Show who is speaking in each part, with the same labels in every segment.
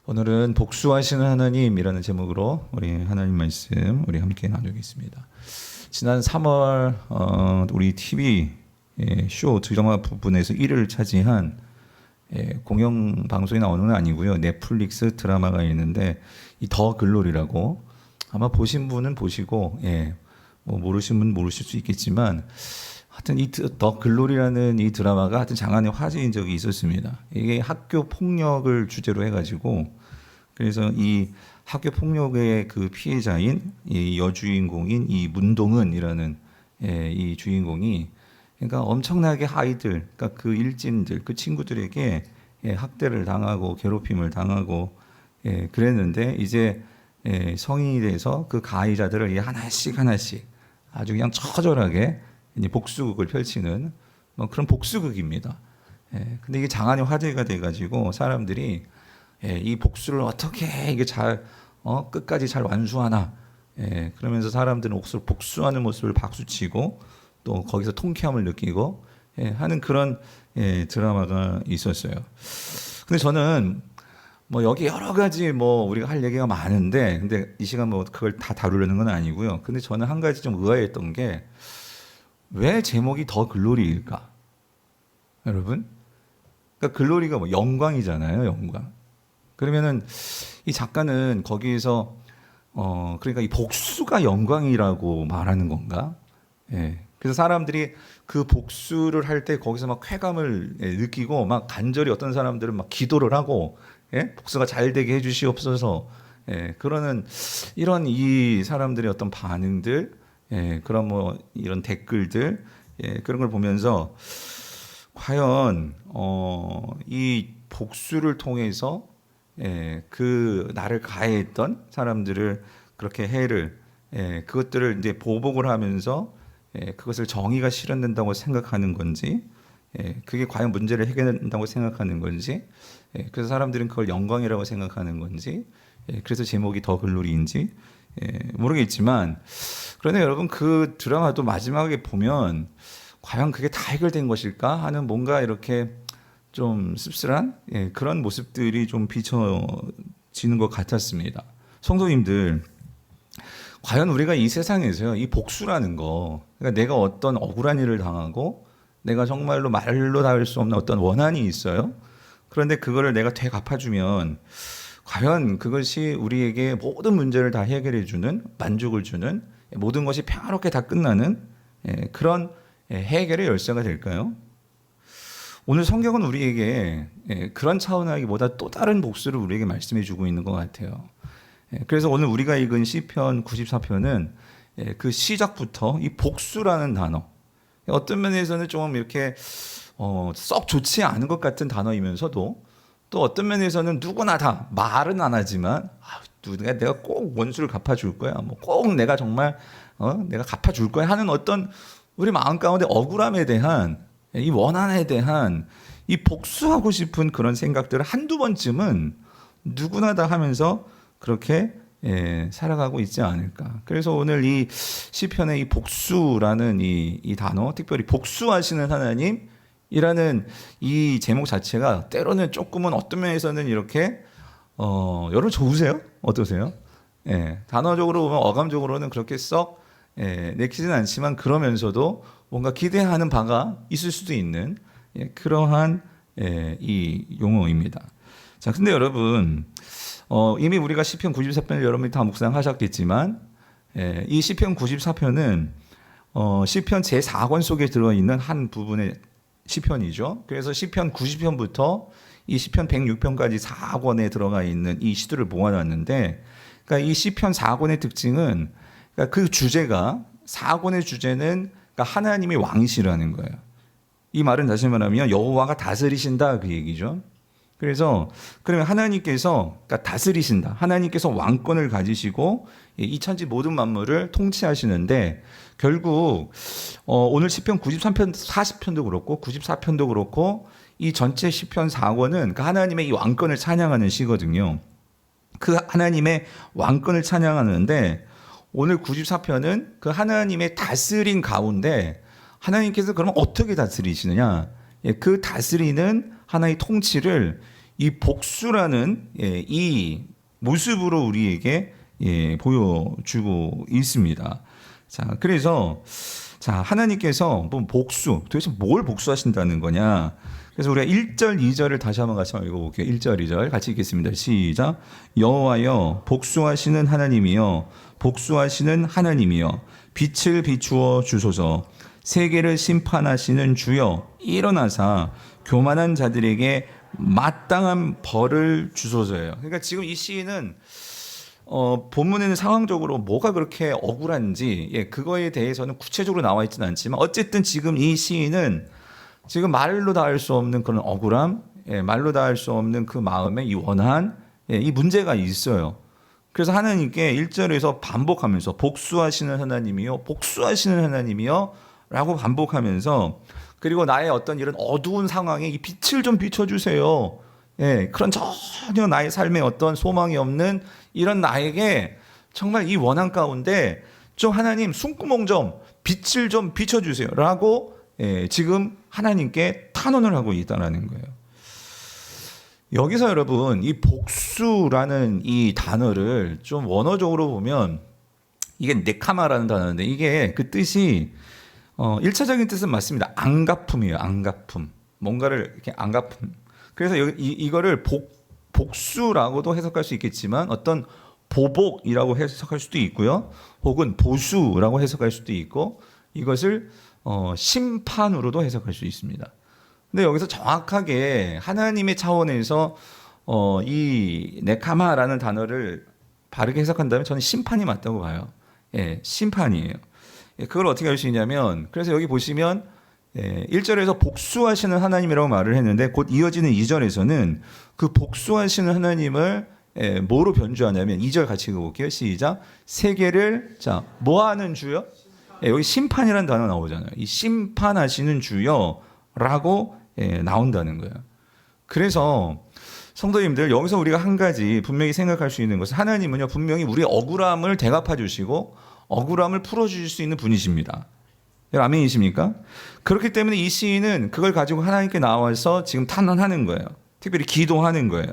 Speaker 1: 오늘은 복수하시는 하나님이라는 제목으로 우리 하나님 말씀 우리 함께 나누겠습니다. 지난 3월 우리 TV 쇼 드라마 부분에서 1위를 차지한 공영 방송에 나오는 건 아니고요. 넷플릭스 드라마가 있는데 이 더 글로리라고 아마 보신 분은 보시고 뭐 모르신 분은 모르실 수 있겠지만 하여튼 이 더 글로리라는 이 드라마가 하여튼 장안의 화제인 적이 있었습니다. 이게 학교 폭력을 주제로 해가지고 그래서 이 학교 폭력의 그 피해자인 이 여주인공인 이 문동은이라는 이 주인공이 그러니까 엄청나게 아이들, 그러니까 그 일진들, 그 친구들에게 학대를 당하고 괴롭힘을 당하고 그랬는데 이제 성인이 돼서 그 가해자들을 하나씩 아주 그냥 처절하게 이제 복수극을 펼치는 뭐 그런 복수극입니다. 근데 이게 장안의 화제가 돼가지고 사람들이 이 복수를 어떻게 이게 잘 끝까지 잘 완수하나 그러면서 사람들은 복수하는 모습을 박수치고 또 거기서 통쾌함을 느끼고 하는 그런 드라마가 있었어요. 근데 저는 뭐 여기 여러 가지 뭐 우리가 할 얘기가 많은데 근데 이 시간 뭐 그걸 다 다루려는 건 아니고요. 근데 저는 한 가지 좀 의아했던 게 왜 제목이 더 글로리일까? 여러분? 그러니까 글로리가 뭐 영광이잖아요, 영광. 그러면은 이 작가는 거기에서 그러니까 이 복수가 영광이라고 말하는 건가? 그래서 사람들이 그 복수를 할 때 거기서 막 쾌감을 느끼고 막 간절히 어떤 사람들은 막 기도를 하고 복수가 잘 되게 해주시옵소서 그러는 이런 이 사람들의 어떤 반응들 그런 뭐 이런 댓글들 그런 걸 보면서 과연 이 복수를 통해서 그 나를 가해했던 사람들을 그렇게 해를 그것들을 이제 보복을 하면서 그것을 정의가 실현된다고 생각하는 건지 그게 과연 문제를 해결된다고 생각하는 건지 그래서 사람들은 그걸 영광이라고 생각하는 건지 그래서 제목이 더 글로리인지 모르겠지만 그런데 여러분 그 드라마도 마지막에 보면 과연 그게 다 해결된 것일까 하는 뭔가 이렇게 좀 씁쓸한 그런 모습들이 좀 비춰지는 것 같았습니다. 성도님들, 과연 우리가 이 세상에서요, 이 복수라는 거, 그러니까 내가 어떤 억울한 일을 당하고 내가 정말로 말로 닿을 수 없는 어떤 원한이 있어요. 그런데 그거를 내가 되갚아주면 과연 그것이 우리에게 모든 문제를 다 해결해주는, 만족을 주는, 모든 것이 평화롭게 다 끝나는 그런 해결의 열쇠가 될까요? 오늘 성경은 우리에게 그런 차원하기보다 또 다른 복수를 우리에게 말씀해 주고 있는 것 같아요. 그래서 오늘 우리가 읽은 시편 94편은 그 시작부터 이 복수라는 단어, 어떤 면에서는 좀 이렇게 썩 좋지 않은 것 같은 단어이면서도 또 어떤 면에서는 누구나 다 말은 안 하지만 내가 꼭 원수를 갚아줄 거야, 뭐 꼭 내가 정말 내가 갚아줄 거야 하는 어떤 우리 마음 가운데 억울함에 대한 이 원한에 대한 이 복수하고 싶은 그런 생각들을 한두 번쯤은 누구나 다 하면서 그렇게 살아가고 있지 않을까. 그래서 오늘 이 시편의 이 복수라는 이 단어, 특별히 복수하시는 하나님이라는 이 제목 자체가 때로는 조금은 어떤 면에서는 이렇게 여러분 좋으세요? 어떠세요? 단어적으로 보면 어감적으로는 그렇게 썩 내키진 않지만 그러면서도 뭔가 기대하는 바가 있을 수도 있는 그러한 이 용어입니다. 자, 근데 여러분 이미 우리가 시편 94편을 여러분이 다 묵상하셨겠지만 이 시편 94편은 시편 제4권 속에 들어있는 한 부분의 시편이죠. 그래서 시편 90편부터 이 시편 106편까지 4권에 들어가 있는 이 시들을 모아놨는데 그러니까 이 시편 4권의 특징은 그러니까 그 주제가 4권의 주제는 그러니까 하나님이 왕이시라는 거예요. 이 말은 다시 말하면 여호와가 다스리신다 그 얘기죠. 그래서 그러면 하나님께서 그러니까 다스리신다. 하나님께서 왕권을 가지시고 이 천지 모든 만물을 통치하시는데 결국 오늘 시편 93편, 40편도 그렇고 94편도 그렇고 이 전체 시편 4권은 그러니까 하나님의 이 왕권을 찬양하는 시거든요. 그 하나님의 왕권을 찬양하는데 오늘 94편은 그 하나님의 다스림 가운데 하나님께서 그러면 어떻게 다스리시느냐? 그 다스리는 하나의 통치를 이 복수라는 이 모습으로 우리에게 보여주고 있습니다. 자, 그래서 자, 하나님께서 뭐 복수, 도대체 뭘 복수하신다는 거냐? 그래서 우리가 1절, 2절을 다시 한번 같이 읽어볼게요. 1절, 2절 같이 읽겠습니다. 시작. 여호와여 복수하시는 하나님이여 복수하시는 하나님이여 빛을 비추어 주소서. 세계를 심판하시는 주여 일어나사 교만한 자들에게 마땅한 벌을 주소서예요. 그러니까 지금 이 시인은 본문에는 상황적으로 뭐가 그렇게 억울한지 그거에 대해서는 구체적으로 나와 있지는 않지만 어쨌든 지금 이 시인은 지금 말로 다 할 수 없는 그런 억울함, 말로 다 할 수 없는 그 마음의 이 원한, 이 문제가 있어요. 그래서 하나님께 1절에서 반복하면서 복수하시는 하나님이요, 복수하시는 하나님이요 라고 반복하면서 그리고 나의 어떤 이런 어두운 상황에 이 빛을 좀 비춰주세요. 그런 전혀 나의 삶에 어떤 소망이 없는 이런 나에게 정말 이 원한 가운데 좀 하나님 숨구멍 좀 빛을 좀 비춰주세요 라고 지금 하나님께 탄원을 하고 있다는 거예요. 여기서 여러분 이 복수라는 이 단어를 좀 원어적으로 보면 이게 네카마라는 단어인데 이게 그 뜻이 1차적인 뜻은 맞습니다. 안갚음이에요. 안갚음. 뭔가를 이렇게 안갚음. 그래서 이거를 복수라고도 해석할 수 있겠지만 어떤 보복이라고 해석할 수도 있고요. 혹은 보수라고 해석할 수도 있고 이것을 심판으로도 해석할 수 있습니다. 근데 여기서 정확하게 하나님의 차원에서 이 네카마라는 단어를 바르게 해석한다면 저는 심판이 맞다고 봐요. 심판이에요. 그걸 어떻게 할 수 있냐면 그래서 여기 보시면 1절에서 복수하시는 하나님이라고 말을 했는데 곧 이어지는 2절에서는 그 복수하시는 하나님을 뭐로 변주하냐면 2절 같이 읽어볼게요. 시작. 세계를 뭐 하는 주요? 여기 심판이라는 단어 나오잖아요. 이 심판하시는 주여라고 나온다는 거예요. 그래서 성도님들 여기서 우리가 한 가지 분명히 생각할 수 있는 것은 하나님은요 분명히 우리의 억울함을 대갚아 주시고 억울함을 풀어주실 수 있는 분이십니다. 아멘이십니까? 그렇기 때문에 이 시인은 그걸 가지고 하나님께 나와서 지금 탄원하는 거예요. 특별히 기도하는 거예요.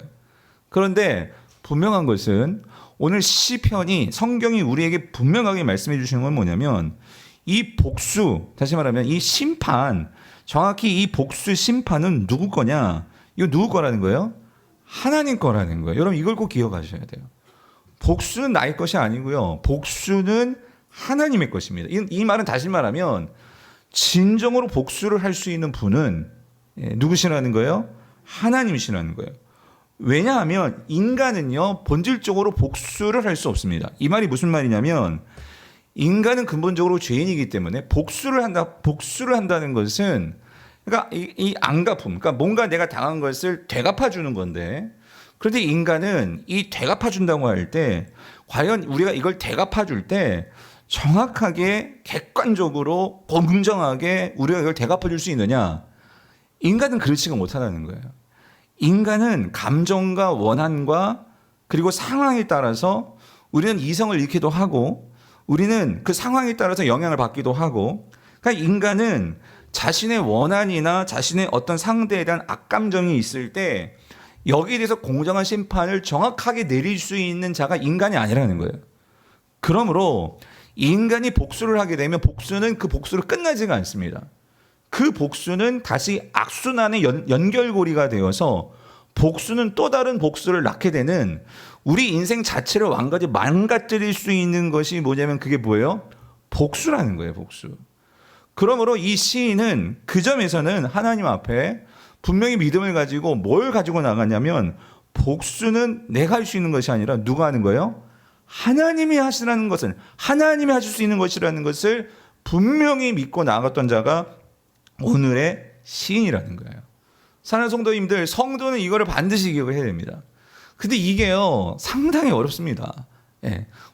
Speaker 1: 그런데 분명한 것은 오늘 시편이 성경이 우리에게 분명하게 말씀해 주시는 건 뭐냐면 이 복수, 다시 말하면 이 심판, 정확히 이 복수 심판은 누구 거냐? 이거 누구 거라는 거예요? 하나님 거라는 거예요. 여러분 이걸 꼭 기억하셔야 돼요. 복수는 나의 것이 아니고요. 복수는 하나님의 것입니다. 이 말은 다시 말하면 진정으로 복수를 할 수 있는 분은 누구시라는 거예요? 하나님이시라는 거예요. 왜냐하면 인간은요 본질적으로 복수를 할 수 없습니다. 이 말이 무슨 말이냐면 인간은 근본적으로 죄인이기 때문에 복수를 한다는 것은 그러니까 이 안갚음, 그러니까 뭔가 내가 당한 것을 되갚아 주는 건데 그런데 인간은 이 되갚아 준다고 할 때 과연 우리가 이걸 되갚아 줄 때 정확하게 객관적으로 공정하게 우리가 이걸 되갚아 줄 수 있느냐? 인간은 그렇지가 못하다는 거예요. 인간은 감정과 원한과 그리고 상황에 따라서 우리는 이성을 잃기도 하고 우리는 그 상황에 따라서 영향을 받기도 하고 그러니까 인간은 자신의 원한이나 자신의 어떤 상대에 대한 악감정이 있을 때 여기에 대해서 공정한 심판을 정확하게 내릴 수 있는 자가 인간이 아니라는 거예요. 그러므로 인간이 복수를 하게 되면 복수는 그 복수로 끝나지가 않습니다. 그 복수는 다시 악순환의 연결고리가 되어서 복수는 또 다른 복수를 낳게 되는 우리 인생 자체를 완전히 망가뜨릴 수 있는 것이 뭐냐면 그게 뭐예요? 복수라는 거예요. 복수. 그러므로 이 시인은 그 점에서는 하나님 앞에 분명히 믿음을 가지고 뭘 가지고 나가냐면 복수는 내가 할 수 있는 것이 아니라 누가 하는 거예요? 하나님이 하시라는 것은 하나님이 하실 수 있는 것이라는 것을 분명히 믿고 나아갔던 자가 오늘의 시인이라는 거예요. 사랑하는 성도님들, 성도는 이거를 반드시 기억을 해야 됩니다. 근데 이게요 상당히 어렵습니다.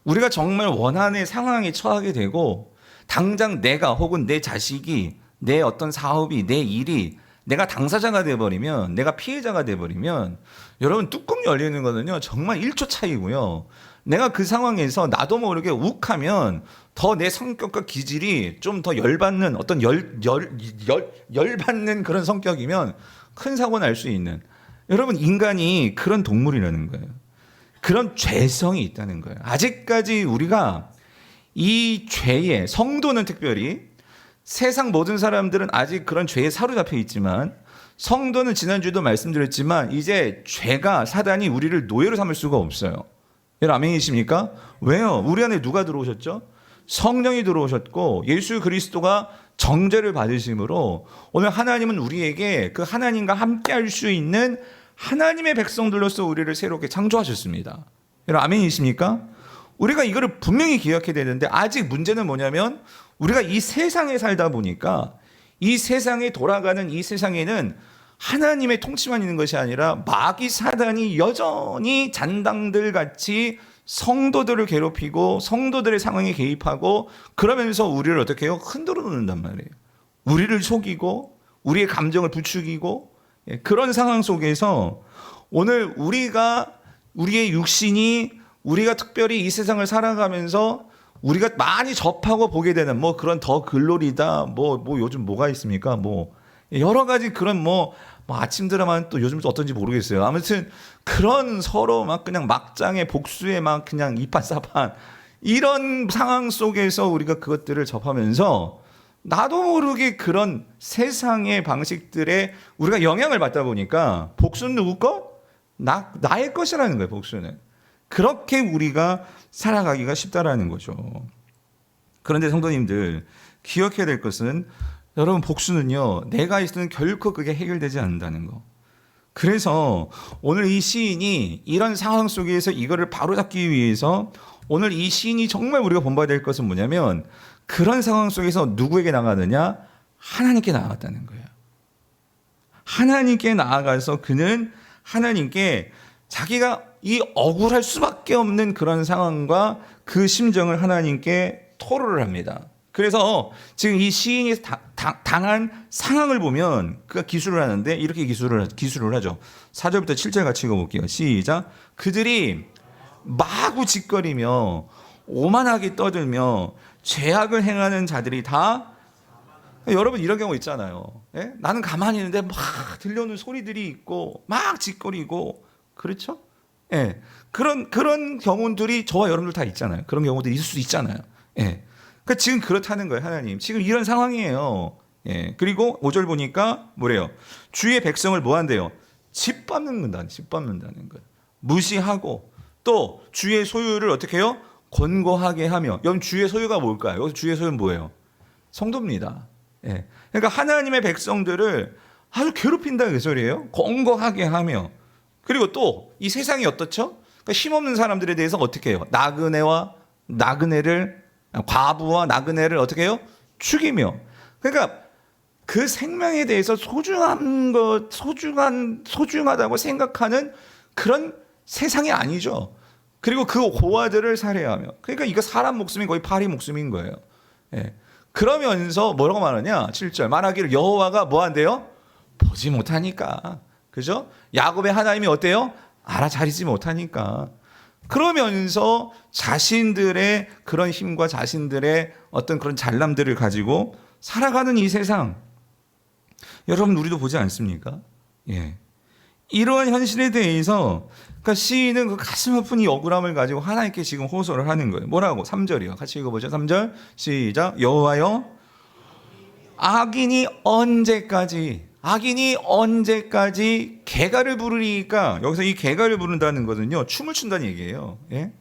Speaker 1: 우리가 정말 원한의 상황에 처하게 되고 당장 내가 혹은 내 자식이 내 어떤 사업이 내 일이 내가 당사자가 돼버리면 내가 피해자가 돼버리면 여러분 뚜껑 열리는 거는요 정말 1초 차이고요. 내가 그 상황에서 나도 모르게 욱하면 더 내 성격과 기질이 좀 더 열받는 어떤 열받는 그런 성격이면 큰 사고 날 수 있는 여러분, 인간이 그런 동물이라는 거예요. 그런 죄성이 있다는 거예요. 아직까지 우리가 이 죄에, 성도는 특별히, 세상 모든 사람들은 아직 그런 죄에 사로잡혀 있지만, 성도는 지난주에도 말씀드렸지만 이제 죄가, 사단이 우리를 노예로 삼을 수가 없어요. 여러분 아멘이십니까? 왜요? 우리 안에 누가 들어오셨죠? 성령이 들어오셨고 예수 그리스도가 정죄를 받으심으로 오늘 하나님은 우리에게 그 하나님과 함께 할 수 있는 하나님의 백성들로서 우리를 새롭게 창조하셨습니다. 여러분 아멘이십니까? 우리가 이거를 분명히 기억해야 되는데, 아직 문제는 뭐냐면 우리가 이 세상에 살다 보니까 이 세상에 돌아가는 이 세상에는 하나님의 통치만 있는 것이 아니라 마귀 사단이 여전히 잔당들 같이 성도들을 괴롭히고 성도들의 상황에 개입하고, 그러면서 우리를 어떻게 해요? 흔들어 놓는단 말이에요. 우리를 속이고 우리의 감정을 부추기고, 그런 상황 속에서 오늘 우리의 육신이, 우리가 특별히 이 세상을 살아가면서 우리가 많이 접하고 보게 되는 그런 더 글로리다, 요즘 뭐가 있습니까? 여러 가지 그런 아침 드라마는 또 요즘 또 어떤지 모르겠어요. 아무튼 그런 서로 막 그냥 막장의 복수에 막 그냥 이판사판 이런 상황 속에서 우리가 그것들을 접하면서 나도 모르게 그런 세상의 방식들에 우리가 영향을 받다 보니까 복수는 누구 것? 나의 것이라는 거예요, 복수는. 그렇게 우리가 살아가기가 쉽다라는 거죠. 그런데 성도님들, 기억해야 될 것은, 여러분, 복수는요, 내가 있으면 결코 그게 해결되지 않는다는 거. 그래서 오늘 이 시인이 이런 상황 속에서 이거를 바로잡기 위해서 오늘 이 시인이 정말 우리가 본받아야 될 것은 뭐냐면, 그런 상황 속에서 누구에게 나가느냐? 하나님께 나아갔다는 거예요. 하나님께 나아가서 그는 하나님께 자기가 이 억울할 수밖에 없는 그런 상황과 그 심정을 하나님께 토로를 합니다. 그래서 지금 이 시인이 당한 상황을 보면 그가 기술을 하는데 이렇게 기술을 하죠. 4절부터 7절 같이 읽어볼게요. 시작. 그들이 마구 짓거리며 오만하게 떠들며 죄악을 행하는 자들이 다, 여러분 이런 경우 있잖아요. 예? 나는 가만히 있는데 막 들려오는 소리들이 있고 막 짓거리고, 그렇죠? 예. 그런 경우들이 저와 여러분들 다 있잖아요. 그런 경우들이 있을 수 있잖아요. 예. 그러니까 지금 그렇다는 거예요, 하나님. 지금 이런 상황이에요. 예. 그리고 5절 보니까 뭐래요? 주의 백성을 뭐 한대요? 짓밟는다는 거예요. 무시하고 또 주의 소유를 어떻게 해요? 권고하게 하며. 여러분 주의 소유가 뭘까요? 여기서 주의 소유는 뭐예요? 성도입니다. 예. 그러니까 하나님의 백성들을 아주 괴롭힌다 그 소리예요. 권고하게 하며. 그리고 또 이 세상이 어떻죠? 그러니까 힘없는 사람들에 대해서 어떻게 해요? 과부와 나그네를 어떻게 해요? 죽이며. 그러니까 그 생명에 대해서 소중하다고 생각하는 그런 세상이 아니죠. 그리고 그 고아들을 살해하며. 그러니까 이거 사람 목숨이 거의 파리 목숨인 거예요. 예. 그러면서 뭐라고 말하냐? 7절. 말하기를 여호와가 뭐 한대요? 보지 못하니까. 그죠? 야곱의 하나님이 어때요? 알아차리지 못하니까. 그러면서 자신들의 그런 힘과 자신들의 어떤 그런 잘남들을 가지고 살아가는 이 세상. 여러분 우리도 보지 않습니까? 예. 이러한 현실에 대해서 그러니까 시인은 그 가슴 아픈 이 억울함을 가지고 하나님께 지금 호소를 하는 거예요. 뭐라고? 3절이요. 같이 읽어보죠. 3절 시작. 여호와여, 악인이 언제까지 개가를 부르리까? 여기서 이 개가를 부른다는 것은요, 춤을 춘다는 얘기예요. 예?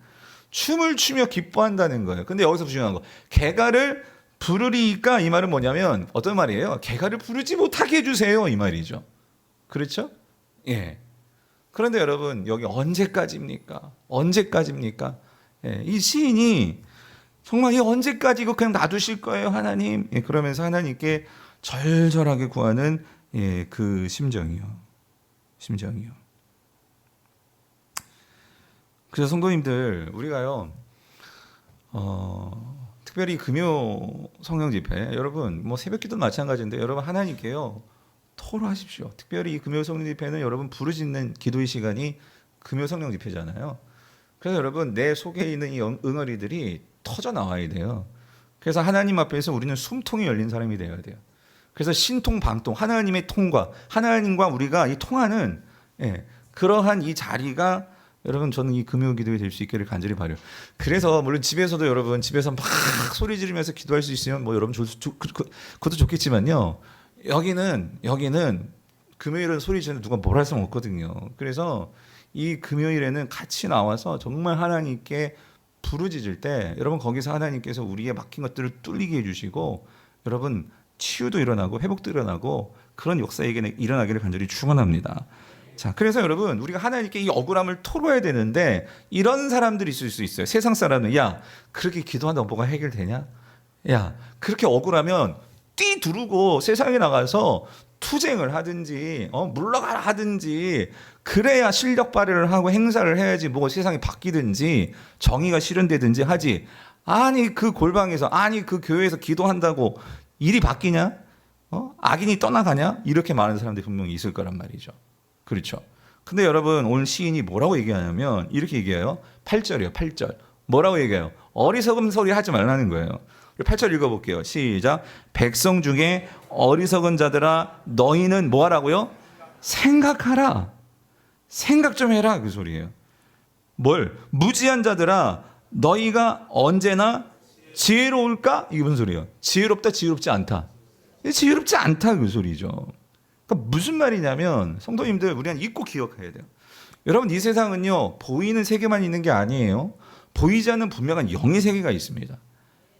Speaker 1: 춤을 추며 기뻐한다는 거예요. 근데 여기서 중요한 거, 개가를 부르리까? 이 말은 뭐냐면 어떤 말이에요? 개가를 부르지 못하게 해주세요, 이 말이죠. 그렇죠? 예. 그런데 여러분 여기 언제까지입니까? 예. 이 시인이 정말 이 언제까지 이거 그냥 놔두실 거예요, 하나님? 예. 그러면서 하나님께 절절하게 구하는 그 심정이요. 그래서 성도님들, 우리가요, 특별히 금요 성령 집회, 여러분 새벽기도 마찬가지인데 여러분 하나님께요 토로하십시오. 특별히 이 금요 성령 집회는 여러분 부르짖는 기도의 시간이 금요 성령 집회잖아요. 그래서 여러분 내 속에 있는 이 응어리들이 터져 나와야 돼요. 그래서 하나님 앞에서 우리는 숨통이 열린 사람이 되어야 돼요. 그래서 신통 방통, 하나님의 통과, 하나님과 우리가 이 통하는 예, 그러한 이 자리가 여러분 저는 이 금요 기도에 될 수 있기를 간절히 바라요. 그래서 물론 집에서도 여러분 집에서 막 소리 지르면서 기도할 수 있으면 뭐 여러분 그것도 좋겠지만요. 여기는 금요일은 소리 지르는 누가 뭘 할 수 없거든요. 그래서 이 금요일에는 같이 나와서 정말 하나님께 부르짖을 때 여러분 거기서 하나님께서 우리의 막힌 것들을 뚫리게 해주시고 여러분 치유도 일어나고 회복도 일어나고 그런 역사에게 일어나기를 간절히 축원합니다. 자, 그래서 여러분 우리가 하나님께 이 억울함을 토로해야 되는데 이런 사람들이 있을 수 있어요. 세상 사람은 야 그렇게 기도한다고 뭐가 해결되냐? 야 그렇게 억울하면 뛰 두르고 세상에 나가서 투쟁을 하든지 물러가라 하든지 그래야 실력 발휘를 하고 행사를 해야지 뭐 세상이 바뀌든지 정의가 실현되든지 하지. 아니 그 골방에서 아니 그 교회에서 기도한다고 일이 바뀌냐? 악인이 떠나가냐? 이렇게 많은 사람들이 분명히 있을 거란 말이죠. 그렇죠. 근데 여러분 오늘 시인이 뭐라고 얘기하냐면 이렇게 얘기해요. 8절이요. 8절. 뭐라고 얘기해요? 어리석은 소리 하지 말라는 거예요. 8절 읽어볼게요. 시작. 백성 중에 어리석은 자들아 너희는 뭐 하라고요? 생각하라. 생각 좀 해라 그 소리예요. 뭘? 무지한 자들아 너희가 언제나 지혜로울까? 이게 무슨 소리예요? 지혜롭다 지혜롭지 않다. 지혜롭지 않다 그 소리죠. 그러니까 무슨 말이냐면 성도님들 우리는 잊고 기억해야 돼요. 여러분 이 세상은요 보이는 세계만 있는 게 아니에요. 보이지 않는 분명한 영의 세계가 있습니다.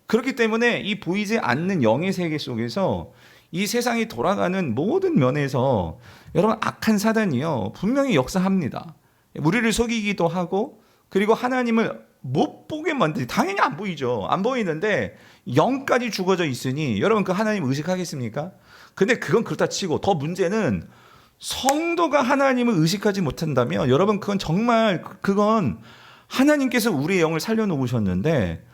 Speaker 1: 그렇기 때문에 이 보이지 않는 영의 세계 속에서 이 세상이 돌아가는 모든 면에서 여러분 악한 사단이요 분명히 역사합니다. 우리를 속이기도 하고 그리고 하나님을 못 보게 만들지. 당연히 안 보이죠. 안 보이는데 영까지 죽어져 있으니 여러분 그 하나님 의식하겠습니까? 근데 그건 그렇다 치고 더 문제는 성도가 하나님을 의식하지 못한다면 여러분 그건 하나님께서 우리의 영을 살려놓으셨는데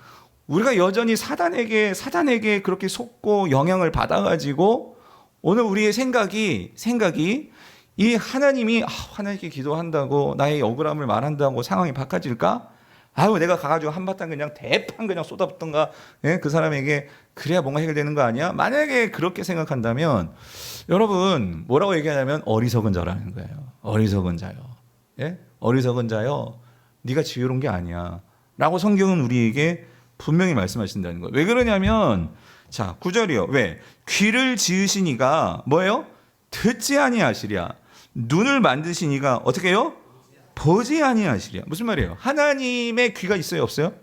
Speaker 1: 우리가 여전히 사단에게 그렇게 속고 영향을 받아가지고 오늘 우리의 생각이 이 하나님이 하나님께 기도한다고 나의 억울함을 말한다고 상황이 바꿔질까? 아유 내가 가가지고 한바탕 그냥 대판 그냥 쏟아붓던가 그 사람에게 그래야 뭔가 해결되는 거 아니야? 만약에 그렇게 생각한다면 여러분 뭐라고 얘기하냐면 어리석은 자라는 거예요. 어리석은 자요. 예? 어리석은 자요. 네가 지혜로운 게 아니야. 라고 성경은 우리에게 분명히 말씀하신다는 거예요. 왜 그러냐면 자 9절이요. 왜? 귀를 지으시니가 뭐예요? 듣지 아니하시랴. 눈을 만드시니가 어떻게 해요? 보지 아니하시랴. 무슨 말이에요? 하나님의 귀가 있어요 없어요?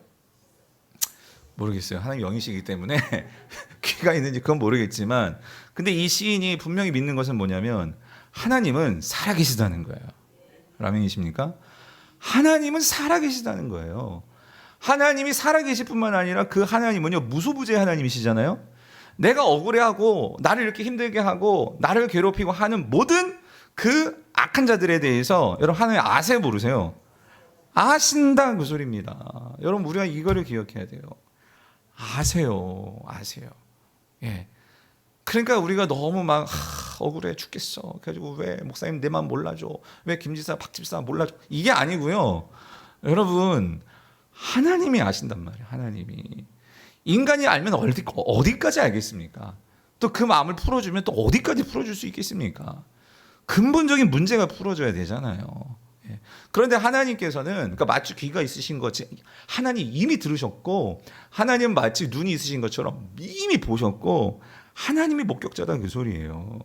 Speaker 1: 모르겠어요. 하나님 영이시기 때문에 귀가 있는지 그건 모르겠지만 근데 이 시인이 분명히 믿는 것은 뭐냐면 하나님은 살아계시다는 거예요. 아멘이십니까? 하나님은 살아계시다는 거예요. 하나님이 살아계실 뿐만 아니라 그 하나님은요 무소부재 하나님이시잖아요. 내가 억울해하고 나를 이렇게 힘들게 하고 나를 괴롭히고 하는 모든 그 악한 자들에 대해서 여러분 하나님 아세 모르세요? 아신다 그 소리입니다. 여러분 우리가 이거를 기억해야 돼요. 아세요. 예. 그러니까 우리가 너무 막 억울해 죽겠어. 그래가지고 왜 목사님 내 마음 몰라줘? 왜 김지사 박집사 몰라줘? 이게 아니고요. 여러분 하나님이 아신단 말이에요. 하나님이. 인간이 알면 어디까지 알겠습니까? 또 그 마음을 풀어주면 또 어디까지 풀어줄 수 있겠습니까? 근본적인 문제가 풀어져야 되잖아요. 예. 그런데 하나님께서는 그러니까 마치 귀가 있으신 거지 하나님 이미 들으셨고 하나님 마치 눈이 있으신 것처럼 이미 보셨고 하나님이 목격자다 그 소리예요.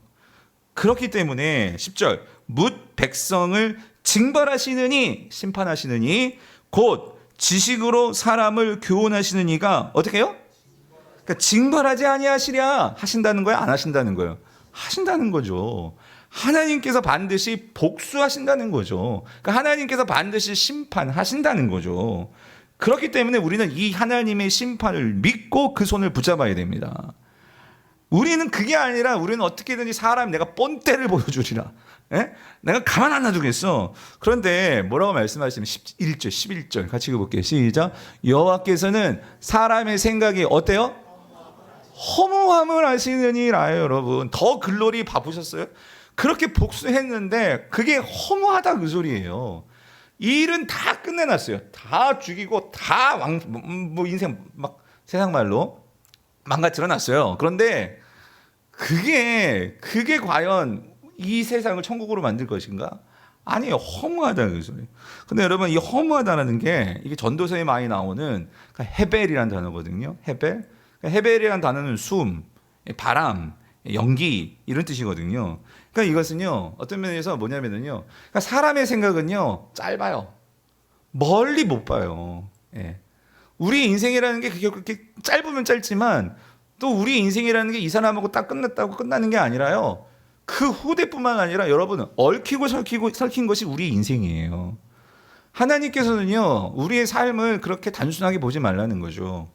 Speaker 1: 그렇기 때문에 10절 묻 백성을 징벌하시느니 심판하시느니 곧 지식으로 사람을 교훈하시는 이가 어떻게 해요? 그러니까 징벌하지 아니하시랴 하신다는 거야 안 하신다는 거예요? 하신다는 거죠. 하나님께서 반드시 복수하신다는 거죠. 그러니까 하나님께서 반드시 심판하신다는 거죠. 그렇기 때문에 우리는 이 하나님의 심판을 믿고 그 손을 붙잡아야 됩니다. 우리는 그게 아니라 우리는 어떻게든지 사람 내가 본때를 보여주리라. 예? 내가 가만 안 놔두겠어. 그런데 뭐라고 말씀하시면 11절 같이 읽어볼게요. 시작. 여호와께서는 사람의 생각이 어때요? 허무함을 하시느니라. 여러분 더 글로리 바쁘셨어요? 그렇게 복수했는데 그게 허무하다 그 소리예요. 이 일은 다 끝내놨어요. 다 죽이고 다 뭐 인생 막 세상 말로 망가뜨려놨어요. 그런데 그게 과연 이 세상을 천국으로 만들 것인가? 아니에요. 허무하다 그 소리. 근데 여러분 이 허무하다라는 게 이게 전도서에 많이 나오는 헤벨이라는 단어거든요. 헤벨. 헤벨이라는 단어는 숨, 바람, 연기 이런 뜻이거든요. 그러니까 이것은요 어떤 면에서 뭐냐면요, 그러니까 사람의 생각은요 짧아요. 멀리 못 봐요. 예. 우리 인생이라는 게 그렇게 짧으면 짧지만 또 우리 인생이라는 게 이 사람하고 딱 끝났다고 끝나는 게 아니라요. 그 후대뿐만 아니라 여러분 얽히고 설킨 것이 우리 인생이에요. 하나님께서는요 우리의 삶을 그렇게 단순하게 보지 말라는 거죠.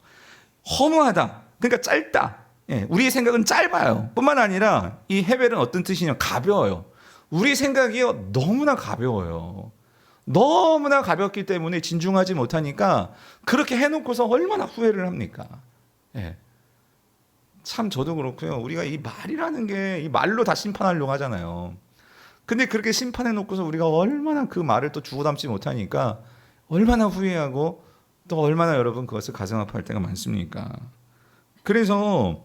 Speaker 1: 허무하다. 그러니까 짧다. 예, 우리의 생각은 짧아요. 뿐만 아니라 이 헤벨은 어떤 뜻이냐? 가벼워요. 우리 생각이요 너무나 가벼워요. 너무나 가볍기 때문에 진중하지 못하니까 그렇게 해놓고서 얼마나 후회를 합니까? 예. 참 저도 그렇고요. 우리가 이 말이라는 게 이 말로 다 심판하려고 하잖아요. 근데 그렇게 심판해 놓고서 우리가 얼마나 그 말을 또 주워 담지 못하니까 얼마나 후회하고 또 얼마나 여러분 그것을 가슴 아파할 때가 많습니까? 그래서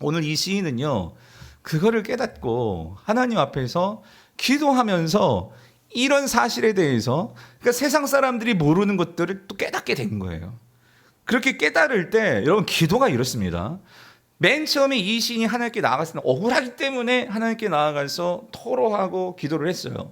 Speaker 1: 오늘 이 시인은요 그거를 깨닫고 하나님 앞에서 기도하면서 이런 사실에 대해서 그러니까 세상 사람들이 모르는 것들을 또 깨닫게 된 거예요. 그렇게 깨달을 때 여러분 기도가 이렇습니다. 맨 처음에 이 시인이 하나님께 나아갔을 때 억울하기 때문에 하나님께 나아가서 토로하고 기도를 했어요.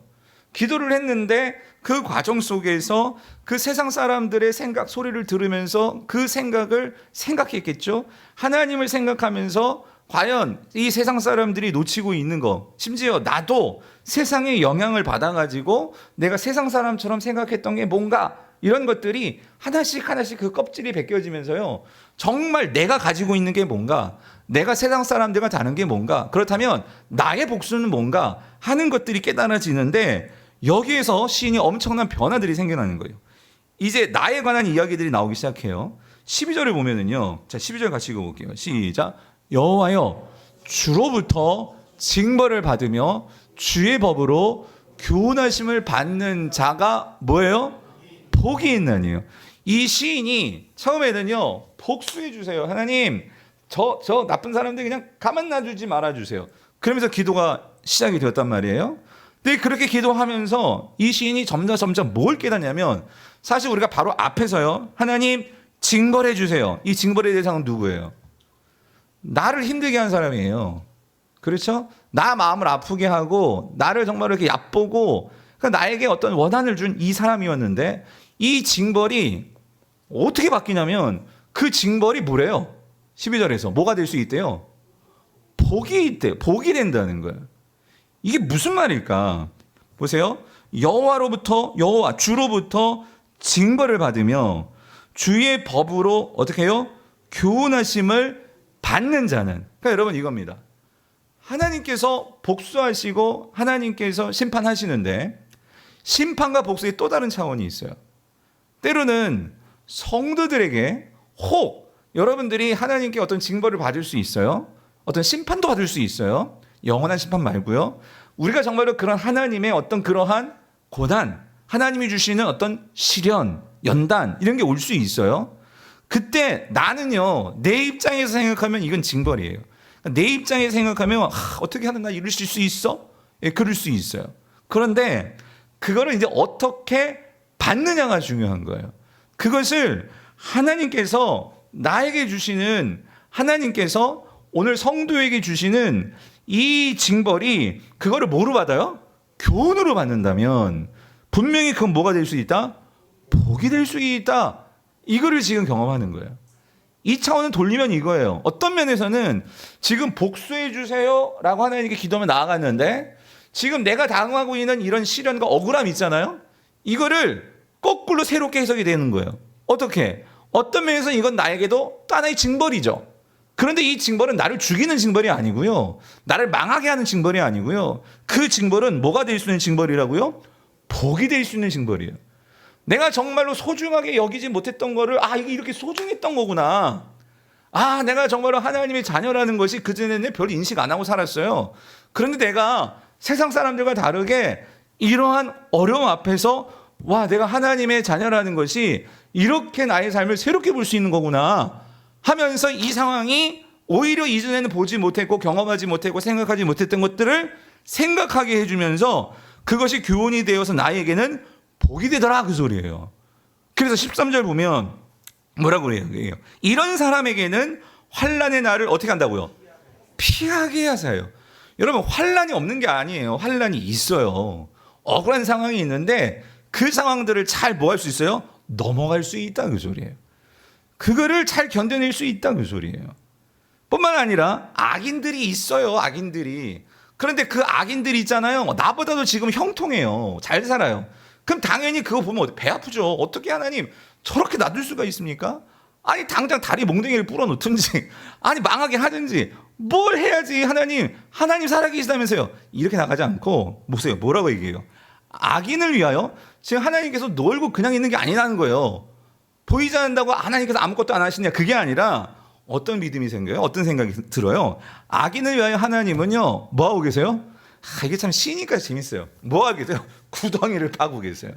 Speaker 1: 기도를 했는데 그 과정 속에서 그 세상 사람들의 생각 소리를 들으면서 그 생각을 생각했겠죠. 하나님을 생각하면서 과연 이 세상 사람들이 놓치고 있는 거, 심지어 나도 세상의 영향을 받아가지고 내가 세상 사람처럼 생각했던 게 뭔가 이런 것들이 하나씩 그 껍질이 벗겨지면서요 정말 내가 가지고 있는 게 뭔가, 내가 세상 사람들과 다른 게 뭔가, 그렇다면 나의 복수는 뭔가 하는 것들이 깨달아지는데 여기에서 시인이 엄청난 변화들이 생겨나는 거예요. 이제 나에 관한 이야기들이 나오기 시작해요. 12절을 보면은요, 자 12절 같이 읽어볼게요. 시작. 여호와여 주로부터 징벌을 받으며 주의 법으로 교훈하심을 받는 자가 뭐예요? 복이 있나니요. 이 시인이 처음에는요 복수해 주세요. 하나님 저 나쁜 사람들 그냥 가만 놔두지 말아주세요. 그러면서 기도가 시작이 되었단 말이에요. 근데 그렇게 기도하면서 이 시인이 점점 뭘 깨닫냐면 사실 우리가 바로 앞에서요 하나님 징벌해 주세요. 이 징벌의 대상은 누구예요? 나를 힘들게 한 사람이에요. 그렇죠? 나 마음을 아프게 하고 나를 정말 이렇게 얕보고 그러니까 나에게 어떤 원한을 준 이 사람이었는데 이 징벌이 어떻게 바뀌냐면 그 징벌이 뭐래요? 12절에서 뭐가 될 수 있대요? 복이 있대요. 복이 된다는 거예요. 이게 무슨 말일까? 보세요. 여호와 주로부터 징벌을 받으며 주의 법으로 어떻게 해요? 교훈하심을 받는 자는, 그러니까 여러분 이겁니다. 하나님께서 복수하시고 하나님께서 심판하시는데 심판과 복수의 또 다른 차원이 있어요. 때로는 성도들에게 혹 여러분들이 하나님께 어떤 징벌을 받을 수 있어요. 어떤 심판도 받을 수 있어요. 영원한 심판 말고요. 우리가 정말로 그런 하나님의 어떤 그러한 고난, 하나님이 주시는 어떤 시련, 연단 이런 게 올 수 있어요. 그때 나는요 내 입장에서 생각하면 이건 징벌이에요. 내 입장에서 생각하면 어떻게 하는 나 이럴 수 있어? 예, 그럴 수 있어요. 그런데 그거를 이제 어떻게 받느냐가 중요한 거예요. 그것을 하나님께서 나에게 주시는, 하나님께서 오늘 성도에게 주시는 이 징벌이 그거를 뭐로 받아요? 교훈으로 받는다면 분명히 그건 뭐가 될 수 있다? 복이 될 수 있다. 이거를 지금 경험하는 거예요. 이 차원은 돌리면 이거예요. 어떤 면에서는 지금 복수해 주세요 라고 하나님께 기도하며 나아갔는데 지금 내가 당하고 있는 이런 시련과 억울함 있잖아요. 이거를 거꾸로 새롭게 해석이 되는 거예요. 어떻게? 어떤 면에서 이건 나에게도 또 하나의 징벌이죠. 그런데 이 징벌은 나를 죽이는 징벌이 아니고요. 나를 망하게 하는 징벌이 아니고요. 그 징벌은 뭐가 될 수 있는 징벌이라고요? 복이 될 수 있는 징벌이에요. 내가 정말로 소중하게 여기지 못했던 거를 이게 이렇게 소중했던 거구나. 내가 정말로 하나님의 자녀라는 것이 그전에는 별 인식 안 하고 살았어요. 그런데 내가 세상 사람들과 다르게 이러한 어려움 앞에서 내가 하나님의 자녀라는 것이 이렇게 나의 삶을 새롭게 볼 수 있는 거구나 하면서 이 상황이 오히려 이전에는 보지 못했고 경험하지 못했고 생각하지 못했던 것들을 생각하게 해주면서 그것이 교훈이 되어서 나에게는 복이 되더라 그 소리예요. 그래서 13절 보면 뭐라고 그래요? 이런 사람에게는 환난의 날을 어떻게 한다고요? 피하게 하세요. 여러분 환난이 없는 게 아니에요. 환난이 있어요. 억울한 상황이 있는데 그 상황들을 잘 뭐 할 수 있어요? 넘어갈 수 있다 그 소리예요. 그거를 잘 견뎌낼 수 있다 그 소리예요. 뿐만 아니라 악인들이 있어요. 악인들이. 그런데 그 악인들이 있잖아요. 나보다도 지금 형통해요. 잘 살아요. 그럼 당연히 그거 보면 배 아프죠. 어떻게 하나님 저렇게 놔둘 수가 있습니까? 아니 당장 다리 몽둥이를 불어놓든지 아니 망하게 하든지 뭘 해야지 하나님 살아계시다면서요. 이렇게 나가지 않고 보세요. 뭐라고 얘기해요? 악인을 위하여 지금 하나님께서 놀고 그냥 있는 게 아니라는 거예요. 보이지 않는다고 하나님께서 아무것도 안 하시냐 그게 아니라 어떤 믿음이 생겨요? 어떤 생각이 들어요? 악인을 위하여 하나님은요 뭐하고 계세요? 이게 참 시니까 재밌어요. 뭐하고 계세요? 구덩이를 파고 계세요.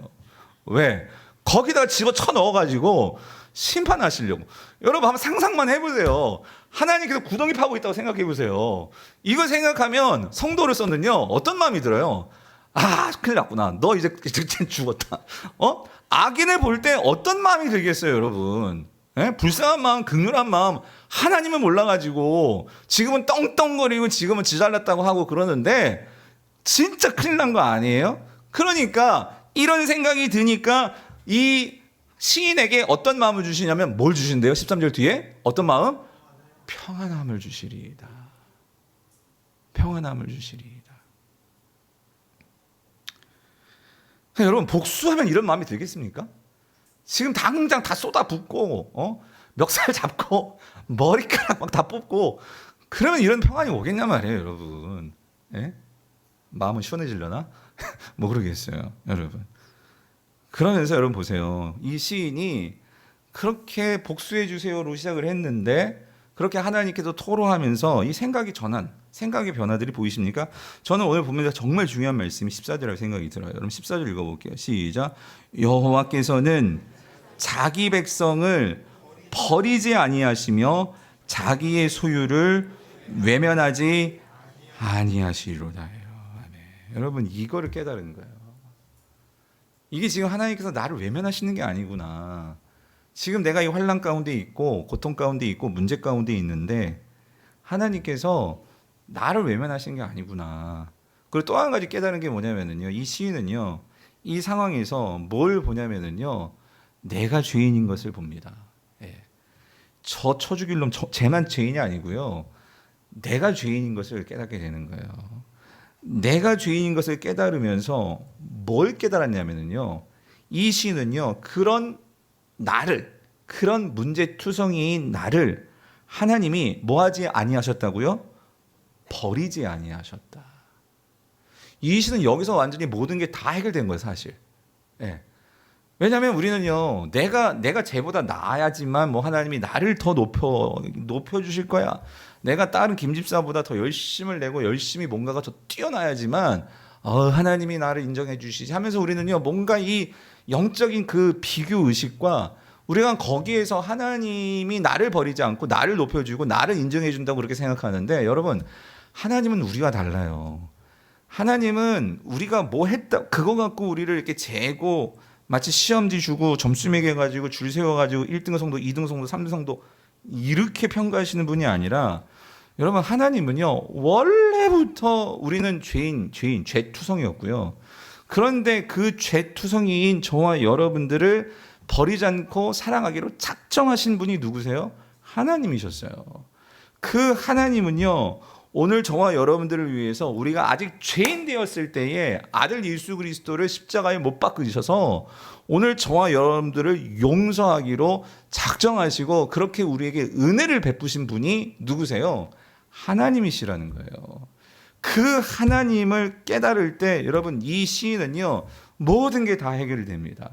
Speaker 1: 왜? 거기다가 집어쳐 넣어가지고 심판하시려고. 여러분 한번 상상만 해보세요. 하나님께서 구덩이 파고 있다고 생각해보세요. 이걸 생각하면 성도로서는요 어떤 마음이 들어요? 큰일 났구나. 너 이제 죽었다. 악인을 볼 때 어떤 마음이 들겠어요 여러분? 불쌍한 마음, 긍휼한 마음. 하나님을 몰라가지고 지금은 떵떵거리고 지금은 지잘났다고 하고 그러는데 진짜 큰일 난 거 아니에요? 그러니까 이런 생각이 드니까 이 시인에게 어떤 마음을 주시냐면 뭘 주신대요? 13절 뒤에 어떤 마음? 평안함을 주시리이다. 평안함을 주시리이다. 여러분 복수하면 이런 마음이 들겠습니까? 지금 당장 다 쏟아붓고 멱살 잡고 머리카락 막 다 뽑고 그러면 이런 평안이 오겠냐 말이에요 여러분. 예? 마음은 시원해지려나? 모르겠어요 여러분. 그러면서 여러분 보세요. 이 시인이 그렇게 복수해 주세요로 시작을 했는데 그렇게 하나님께서 토로하면서 이 생각의 변화들이 보이십니까? 저는 오늘 보면서 정말 중요한 말씀이 14절이라고 생각이 들어요. 여러분 14절 읽어볼게요. 시작. 여호와께서는 자기 백성을 버리지 아니하시며 자기의 소유를 외면하지 아니하시리로다. 아멘. 여러분 이거를 깨달은 거예요. 이게 지금 하나님께서 나를 외면하시는 게 아니구나. 지금 내가 이 환난 가운데 있고 고통 가운데 있고 문제 가운데 있는데 하나님께서 나를 외면하시는 게 아니구나. 그리고 또 한 가지 깨달은 게 뭐냐면요. 이 시인은요. 이 상황에서 뭘 보냐면요. 내가 죄인인 것을 봅니다. 예. 저 쳐죽일 놈 쟤만 죄인이 아니고요. 내가 죄인인 것을 깨닫게 되는 거예요. 내가 죄인인 것을 깨달으면서 뭘 깨달았냐면요. 이 시인은요. 그런 문제투성이인 나를 하나님이 뭐하지 아니하셨다고요? 버리지 아니하셨다. 이 시는 여기서 완전히 모든 게 다 해결된 거예요 사실. 예. 왜냐하면 우리는요 내가 쟤보다 나아야지만 뭐 하나님이 나를 더 높여주실 거야. 내가 다른 김집사보다 더 열심을 내고 열심히 뭔가가 더 뛰어나야지만 하나님이 나를 인정해 주시지 하면서 우리는요 뭔가 이 영적인 그 비교 의식과 우리가 거기에서 하나님이 나를 버리지 않고 나를 높여주고 나를 인정해 준다고 그렇게 생각하는데 여러분 하나님은 우리와 달라요. 하나님은 우리가 뭐 했다 그거 갖고 우리를 이렇게 재고 마치 시험지 주고 점수 매겨가지고 줄 세워가지고 1등 성도, 2등 성도, 3등 성도 이렇게 평가하시는 분이 아니라 여러분 하나님은요 원래부터 우리는 죄투성이었고요. 그런데 그 죄투성이인 저와 여러분들을 버리지 않고 사랑하기로 작정하신 분이 누구세요? 하나님이셨어요. 그 하나님은요 오늘 저와 여러분들을 위해서 우리가 아직 죄인 되었을 때에 아들 예수 그리스도를 십자가에 못 박으셔서 오늘 저와 여러분들을 용서하기로 작정하시고 그렇게 우리에게 은혜를 베푸신 분이 누구세요? 하나님이시라는 거예요. 그 하나님을 깨달을 때 여러분 이 시인은요 모든 게 다 해결됩니다.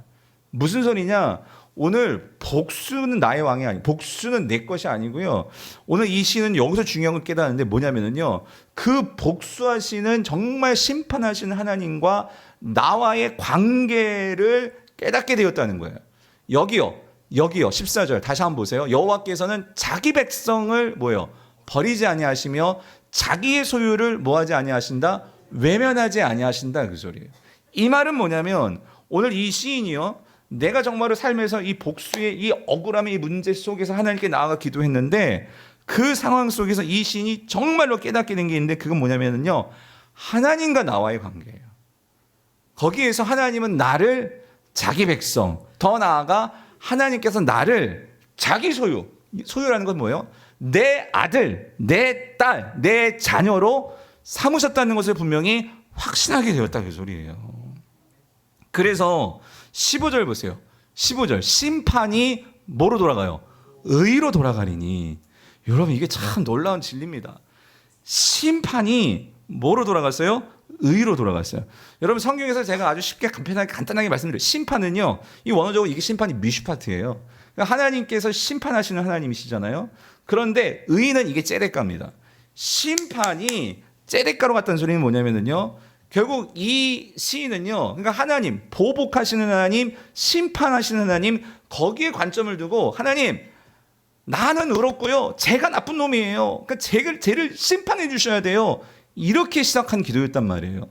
Speaker 1: 무슨 소리냐? 오늘 복수는 나의 왕이 아니고 복수는 내 것이 아니고요. 오늘 이 시는 여기서 중요한 걸 깨닫는데 뭐냐면요. 그 복수하시는 정말 심판하시는 하나님과 나와의 관계를 깨닫게 되었다는 거예요. 여기요 14절 다시 한번 보세요. 여호와께서는 자기 백성을 뭐요? 버리지 아니하시며 자기의 소유를 뭐하지 아니하신다? 외면하지 아니하신다 그 소리예요. 이 말은 뭐냐면 오늘 이 시인이요, 내가 정말로 삶에서 이 복수의 이 억울함의 이 문제 속에서 하나님께 나아가 기도했는데 그 상황 속에서 이 시인이 정말로 깨닫게 된 게 있는데 그건 뭐냐면요, 하나님과 나와의 관계예요. 거기에서 하나님은 나를 자기 백성, 더 나아가 하나님께서 나를 자기 소유라는 건 뭐예요? 내 아들, 내 딸, 내 자녀로 삼으셨다는 것을 분명히 확신하게 되었다, 그 소리예요. 그래서 15절 보세요. 15절, 심판이 뭐로 돌아가요? 의로 돌아가리니. 여러분, 이게 참 놀라운 진리입니다. 심판이 뭐로 돌아갔어요? 의로 돌아갔어요. 여러분, 성경에서 제가 아주 쉽게 간단하게 말씀드려요. 심판은요, 이 원어적으로 이게 심판이 미슈파트예요. 그러니까 하나님께서 심판하시는 하나님이시잖아요. 그런데 의는 이게 째레까입니다. 심판이 째레까로 같다는 소리는 뭐냐면요, 결국 이 시인은요, 그러니까 하나님, 보복하시는 하나님, 심판하시는 하나님, 거기에 관점을 두고 하나님, 나는 의롭고요, 제가 나쁜 놈이에요. 그러니까 쟤를 심판해 주셔야 돼요. 이렇게 시작한 기도였단 말이에요.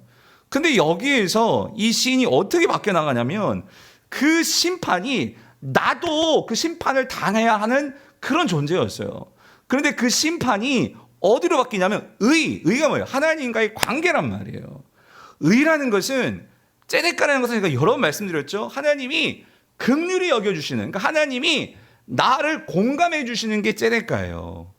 Speaker 1: 근데 여기에서 이 시인이 어떻게 바뀌어 나가냐면 그 심판이 나도 그 심판을 당해야 하는 그런 존재였어요. 그런데 그 심판이 어디로 바뀌냐면 의가 뭐예요? 하나님과의 관계란 말이에요. 의라는 것은, 째레까라는 것은 제가 여러 번 말씀드렸죠. 하나님이 긍휼히 여겨주시는, 그러니까 하나님이 나를 공감해 주시는 게 째레까예요.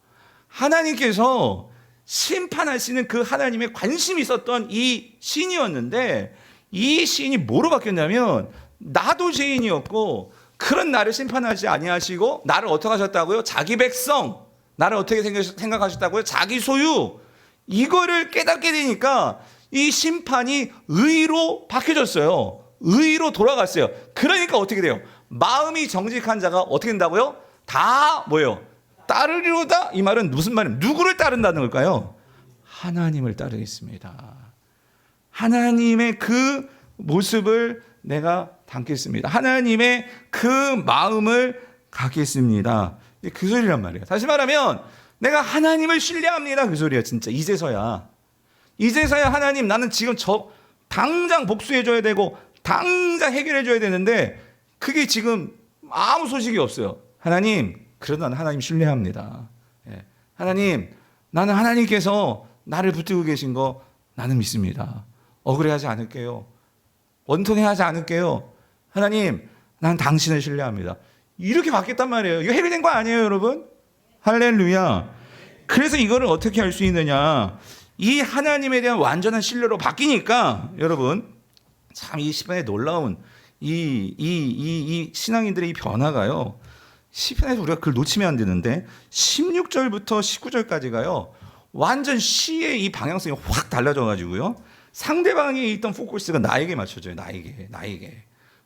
Speaker 1: 하나님께서 심판하시는 그 하나님의 관심이 있었던 이 시인이었는데 이 시인이 뭐로 바뀌었냐면 나도 죄인이었고 그런 나를 심판하지 아니하시고 나를 어떻게 하셨다고요? 자기 백성, 나를 어떻게 생각하셨다고요? 자기 소유. 이거를 깨닫게 되니까 이 심판이 의로 바뀌어졌어요. 의로 돌아갔어요. 그러니까 어떻게 돼요? 마음이 정직한 자가 어떻게 된다고요? 다 뭐예요? 따르리로다. 이 말은 무슨 말이에요? 누구를 따른다는 걸까요? 하나님을 따르겠습니다. 하나님의 그 모습을 내가 담겠습니다. 하나님의 그 마음을 갖겠습니다. 그 소리란 말이에요. 다시 말하면 내가 하나님을 신뢰합니다. 그 소리야. 진짜 이제서야 하나님, 나는 지금 당장 복수해줘야 되고 당장 해결해줘야 되는데 그게 지금 아무 소식이 없어요. 하나님, 그래도 나는 하나님 신뢰합니다. 하나님, 나는 하나님께서 나를 붙들고 계신 거 나는 믿습니다. 억울해하지 않을게요. 원통해하지 않을게요. 하나님, 나는 당신을 신뢰합니다. 이렇게 바뀌었단 말이에요. 이거 해결된 거 아니에요, 여러분? 할렐루야. 그래서 이거를 어떻게 할 수 있느냐? 이 하나님에 대한 완전한 신뢰로 바뀌니까 여러분, 참 이 시편에 놀라운 이 신앙인들의 이 변화가요. 시편에서 우리가 그걸 놓치면 안 되는데 16절부터 19절까지가요. 완전 시의 이 방향성이 확 달라져 가지고요. 상대방이 있던 포커스가 나에게 맞춰져요. 나에게.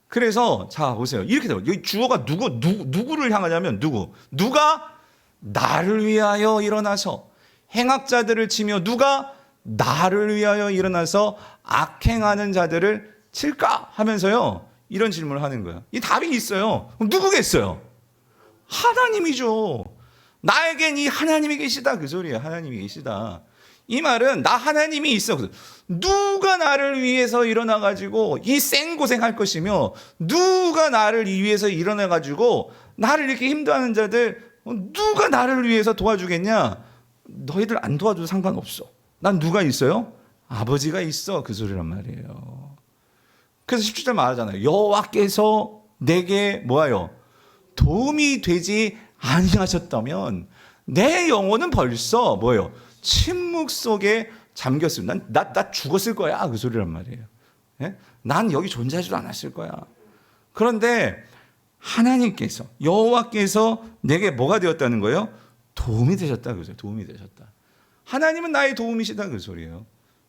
Speaker 1: 그래서 자 보세요. 이렇게 돼요. 여기 주어가 누구를 향하냐면 누가 나를 위하여 일어나서 행악자들을 치며 누가 나를 위하여 일어나서 악행하는 자들을 칠까 하면서요. 이런 질문을 하는 거예요. 이 답이 있어요. 그럼 누구겠어요? 하나님이죠. 나에겐 이 하나님이 계시다, 그 소리예요. 하나님이 계시다. 이 말은 나 하나님이 있어. 누가 나를 위해서 일어나 가지고 이 생고생 할 것이며 누가 나를 위해서 일어나 가지고 나를 이렇게 힘들어하는 자들 누가 나를 위해서 도와주겠냐? 너희들 안 도와줘도 상관없어. 난 누가 있어요? 아버지가 있어. 그 소리란 말이에요. 그래서 17절 말하잖아요. 여호와께서 내게 뭐예요? 도움이 되지 아니하셨다면 내 영혼은 벌써 뭐예요? 침묵 속에 잠겼습니다. 나 죽었을 거야. 그 소리란 말이에요. 예? 난 여기 존재하지도 않았을 거야. 그런데 하나님께서, 여호와께서 내게 뭐가 되었다는 거예요? 도움이 되셨다. 그 소리. 도움이 되셨다. 하나님은 나의 도움이시다. 그 소리예요.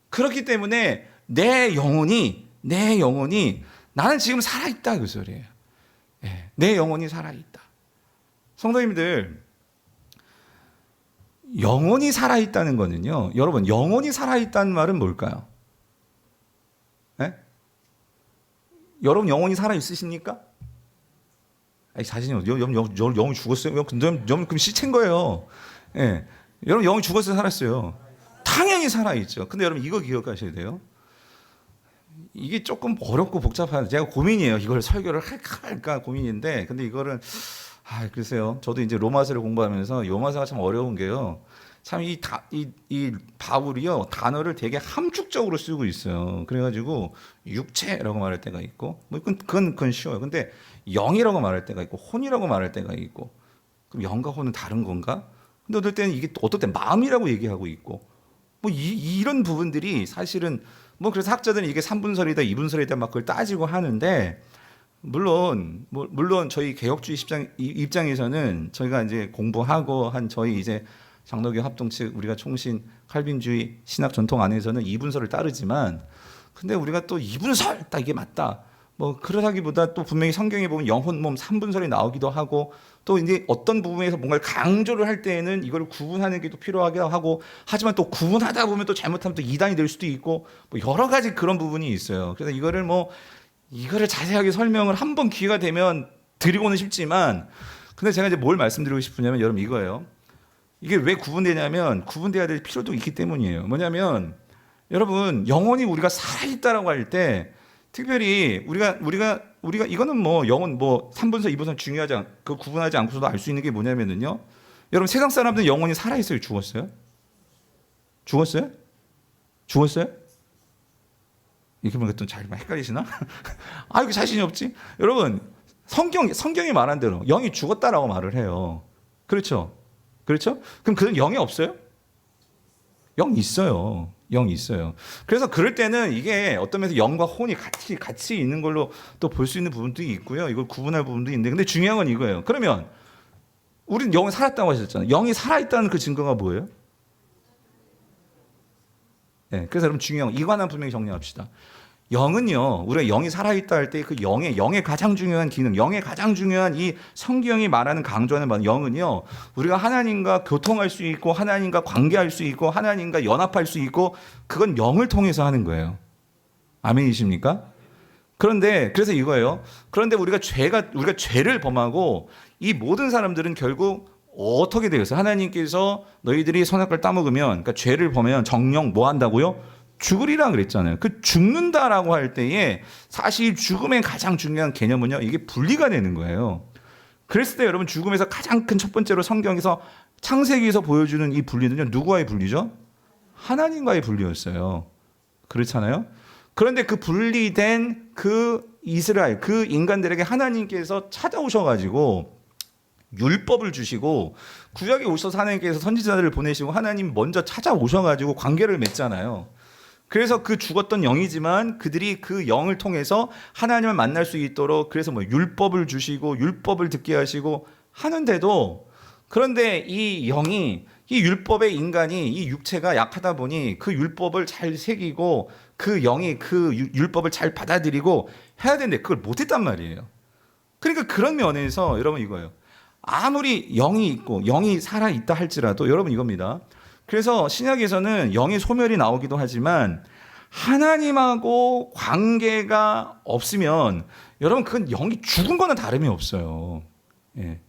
Speaker 1: 그렇기 때문에 내 영혼이 나는 지금 살아있다. 그 소리예요. 예, 내 영혼이 살아있다. 성도님들, 영혼이 살아있다는 거는요, 여러분, 영혼이 살아있다는 말은 뭘까요? 예? 여러분, 영혼이 살아있으십니까? 아니, 자신이, 영혼이 죽었어요? 여러분, 그럼 시체인 거예요. 예. 여러분, 영혼이 죽었어요? 살았어요? 당연히 살아있죠. 근데 여러분, 이거 기억하셔야 돼요. 이게 조금 어렵고 복잡한 제가 고민이에요. 이걸 설교를 할까 말까 고민인데 근데 이거를 글쎄요. 저도 이제 로마서를 공부하면서 로마서가 참 어려운 게요. 참 이 바울이요 단어를 되게 함축적으로 쓰고 있어요. 그래가지고 육체라고 말할 때가 있고 뭐 그건 쉬워요. 근데 영이라고 말할 때가 있고 혼이라고 말할 때가 있고 그럼 영과 혼은 다른 건가? 근데 어떨 때는 이게 어떨 때 마음이라고 얘기하고 있고 뭐 이런 부분들이 사실은 뭐 그래서 학자들은 이게 3분설이다 2분설이다 막 그걸 따지고 하는데 물론 저희 개혁주의 입장에서는 저희가 이제 공부하고 한 저희 이제 장로교 합동 측 우리가 총신 칼빈주의 신학 전통 안에서는 2분설을 따르지만 근데 우리가 또 2분설 딱 이게 맞다. 뭐 그러다기보다 또 분명히 성경에 보면 영혼 몸 3분설이 나오기도 하고 또 이제 어떤 부분에서 뭔가를 강조를 할 때에는 이걸 구분하는 게 또 필요하기도 하고 하지만 또 구분하다 보면 또 잘못하면 또 이단이 될 수도 있고 뭐 여러 가지 그런 부분이 있어요. 그래서 이거를 자세하게 설명을 한번 기회가 되면 드리고는 싶지만 근데 제가 이제 뭘 말씀드리고 싶으냐면 여러분 이거예요. 이게 왜 구분되냐면 구분돼야 될 필요도 있기 때문이에요. 뭐냐면 여러분 영혼이 우리가 살아있다라고 할 때 특별히 우리가 이거는 뭐 영혼 뭐 3분설 2분설 중요하지 그 구분하지 않고서도 알 수 있는 게 뭐냐면은요. 여러분 세상 사람들은 영혼이 살아있어요, 죽었어요? 죽었어요? 죽었어요? 이렇게 보니까 또 잘 헷갈리시나? 이거 자신이 없지? 여러분 성경이 말한 대로 영이 죽었다라고 말을 해요. 그렇죠? 그럼 그는 영이 없어요? 영 있어요. 영이 있어요. 그래서 그럴 때는 이게 어떤 면에서 영과 혼이 같이 있는 걸로 또 볼 수 있는 부분도 있고요. 이걸 구분할 부분도 있는데 근데 중요한 건 이거예요. 그러면 우리는 영이 살았다고 하셨잖아요. 영이 살아있다는 그 증거가 뭐예요? 네, 그래서 여러분 중요한 거 이거 하나 분명히 정리합시다. 영은요, 우리가 영이 살아있다 할 때 그 영의 가장 중요한 기능, 영의 가장 중요한 이 성경이 말하는 강조하는 바는 영은요, 우리가 하나님과 교통할 수 있고, 하나님과 관계할 수 있고, 하나님과 연합할 수 있고, 그건 영을 통해서 하는 거예요. 아멘이십니까? 그런데, 그래서 이거예요. 그런데 우리가 죄를 범하고, 이 모든 사람들은 결국 어떻게 되겠어요? 하나님께서 너희들이 선악과를 따먹으면, 그러니까 죄를 범하면 정령 뭐 한다고요? 죽으리라 그랬잖아요. 그 죽는다라고 할 때에 사실 죽음의 가장 중요한 개념은요. 이게 분리가 되는 거예요. 그랬을 때 여러분 죽음에서 가장 큰 첫 번째로 성경에서 창세기에서 보여주는 이 분리는요. 누구와의 분리죠? 하나님과의 분리였어요. 그렇잖아요. 그런데 그 분리된 그 이스라엘, 그 인간들에게 하나님께서 찾아오셔가지고 율법을 주시고 구약에 오셔서 하나님께서 선지자들을 보내시고 하나님 먼저 찾아오셔가지고 관계를 맺잖아요. 그래서 그 죽었던 영이지만 그들이 그 영을 통해서 하나님을 만날 수 있도록 그래서 뭐 율법을 주시고 율법을 듣게 하시고 하는데도 그런데 이 영이 이 율법의 인간이 이 육체가 약하다 보니 그 율법을 잘 새기고 그 영이 그 율법을 잘 받아들이고 해야 되는데 그걸 못했단 말이에요. 그러니까 그런 면에서 여러분 이거예요. 아무리 영이 있고 영이 살아있다 할지라도 여러분 이겁니다. 그래서 신약에서는 영의 소멸이 나오기도 하지만 하나님하고 관계가 없으면 여러분 그건 영이 죽은 거는 다름이 없어요. 예.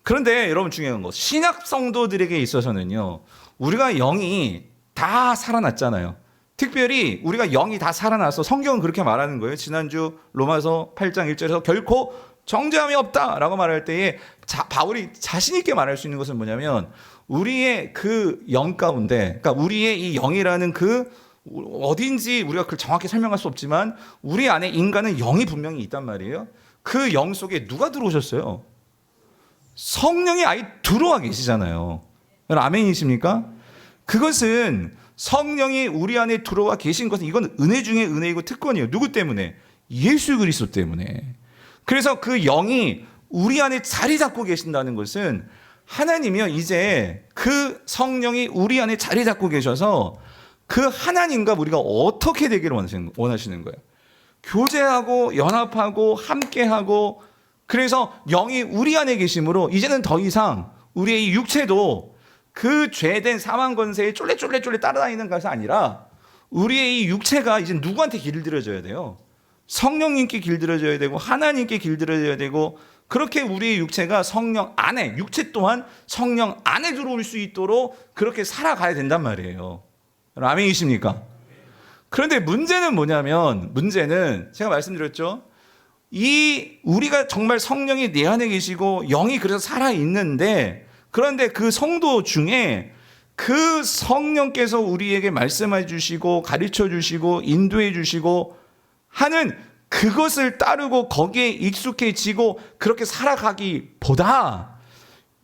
Speaker 1: 그런데 여러분 중요한 거 신약 성도들에게 있어서는요. 우리가 영이 다 살아났잖아요. 특별히 우리가 영이 다 살아나서 성경은 그렇게 말하는 거예요. 지난주 로마서 8장 1절에서 결코 정죄함이 없다라고 말할 때에 바울이 자신 있게 말할 수 있는 것은 뭐냐면 우리의 그 영 가운데, 그러니까 우리의 이 영이라는 그 어딘지 우리가 그걸 정확히 설명할 수 없지만 우리 안에 인간은 영이 분명히 있단 말이에요. 그 영 속에 누가 들어오셨어요? 성령이 아예 들어와 계시잖아요. 아멘이십니까? 그것은 성령이 우리 안에 들어와 계신 것은 이건 은혜 중에 은혜이고 특권이에요. 누구 때문에? 예수 그리스도 때문에. 그래서 그 영이 우리 안에 자리 잡고 계신다는 것은 하나님이요 이제 그 성령이 우리 안에 자리 잡고 계셔서 그 하나님과 우리가 어떻게 되기를 원하시는 거예요. 교제하고 연합하고 함께하고 그래서 영이 우리 안에 계심으로 이제는 더 이상 우리의 이 육체도 그 죄된 사망 권세에 쫄래쫄래 따라다니는 것이 아니라 우리의 이 육체가 이제 누구한테 길들여져야 돼요? 성령님께 길들여져야 되고 하나님께 길들여져야 되고 그렇게 우리의 육체가 성령 안에 육체 또한 성령 안에 들어올 수 있도록 그렇게 살아가야 된단 말이에요. 아멘이십니까? 그런데 문제는 뭐냐면, 문제는 제가 말씀드렸죠. 이 우리가 정말 성령이 내 안에 계시고 영이 그래서 살아 있는데, 그런데 그 성도 중에 그 성령께서 우리에게 말씀해 주시고 가르쳐 주시고 인도해 주시고 하는 그것을 따르고 거기에 익숙해지고 그렇게 살아가기보다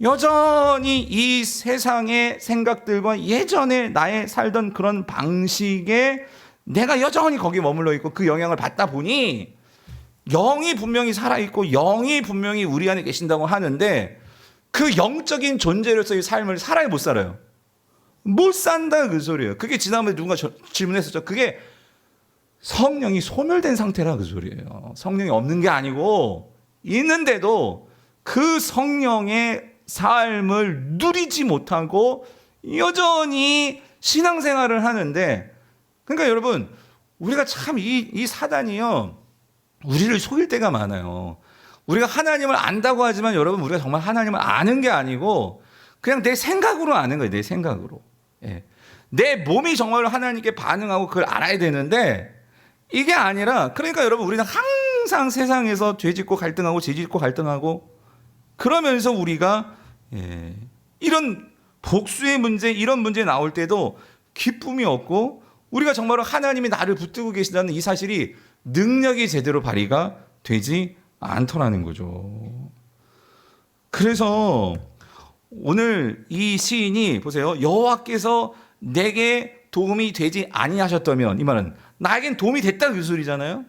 Speaker 1: 여전히 이 세상의 생각들과 예전에 나의 살던 그런 방식에 내가 여전히 거기에 머물러 있고 그 영향을 받다 보니 영이 분명히 살아있고 영이 분명히 우리 안에 계신다고 하는데 그 영적인 존재로서의 삶을 살아요, 못 살아요? 못 산다, 그 소리예요. 그게 지난번에 누군가 질문했었죠. 그게 성령이 소멸된 상태라 그 소리예요. 성령이 없는 게 아니고 있는데도 그 성령의 삶을 누리지 못하고 여전히 신앙생활을 하는데, 그러니까 여러분, 우리가 참 이 사단이요, 우리를 속일 때가 많아요. 우리가 하나님을 안다고 하지만 여러분, 우리가 정말 하나님을 아는 게 아니고 그냥 내 생각으로 아는 거예요. 내 생각으로. 예. 내 몸이 정말로 하나님께 반응하고 그걸 알아야 되는데 이게 아니라, 그러니까 여러분, 우리는 항상 세상에서 죄짓고 갈등하고 죄짓고 갈등하고 그러면서 우리가 이런 복수의 문제, 이런 문제 나올 때도 기쁨이 없고 우리가 정말로 하나님이 나를 붙들고 계신다는 이 사실이 능력이 제대로 발휘가 되지 않더라는 거죠. 그래서 오늘 이 시인이 보세요. 여호와께서 내게 도움이 되지 아니하셨다면, 이 말은 나에겐 도움이 됐다 그 소리잖아요.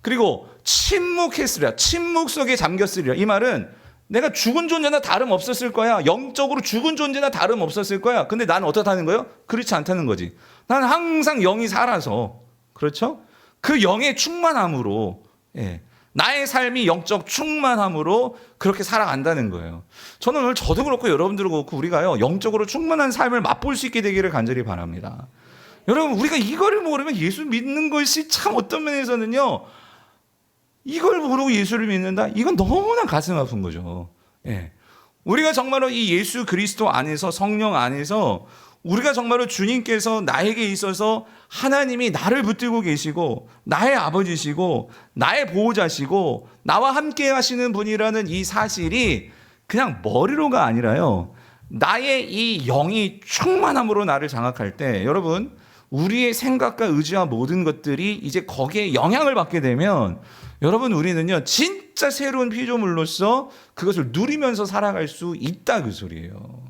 Speaker 1: 그리고 침묵했으리라, 침묵 속에 잠겼으리라, 이 말은 내가 죽은 존재나 다름없었을 거야. 영적으로 죽은 존재나 다름없었을 거야. 근데 나는 어떻다는 거예요? 그렇지 않다는 거지. 나는 항상 영이 살아서, 그렇죠? 그 영의 충만함으로, 나의 삶이 영적 충만함으로 그렇게 살아간다는 거예요. 저는 오늘 저도 그렇고 여러분들도 그렇고 우리가요, 영적으로 충만한 삶을 맛볼 수 있게 되기를 간절히 바랍니다. 여러분, 우리가 이거를 모르면 예수 믿는 것이 참 어떤 면에서는요, 이걸 모르고 예수를 믿는다? 이건 너무나 가슴 아픈 거죠. 우리가 정말로 이 예수 그리스도 안에서, 성령 안에서 우리가 정말로 주님께서 나에게 있어서 하나님이 나를 붙들고 계시고 나의 아버지시고 나의 보호자시고 나와 함께 하시는 분이라는 이 사실이 그냥 머리로가 아니라요, 나의 이 영이 충만함으로 나를 장악할 때, 여러분, 우리의 생각과 의지와 모든 것들이 이제 거기에 영향을 받게 되면 여러분, 우리는요 진짜 새로운 피조물로서 그것을 누리면서 살아갈 수 있다 그 소리예요.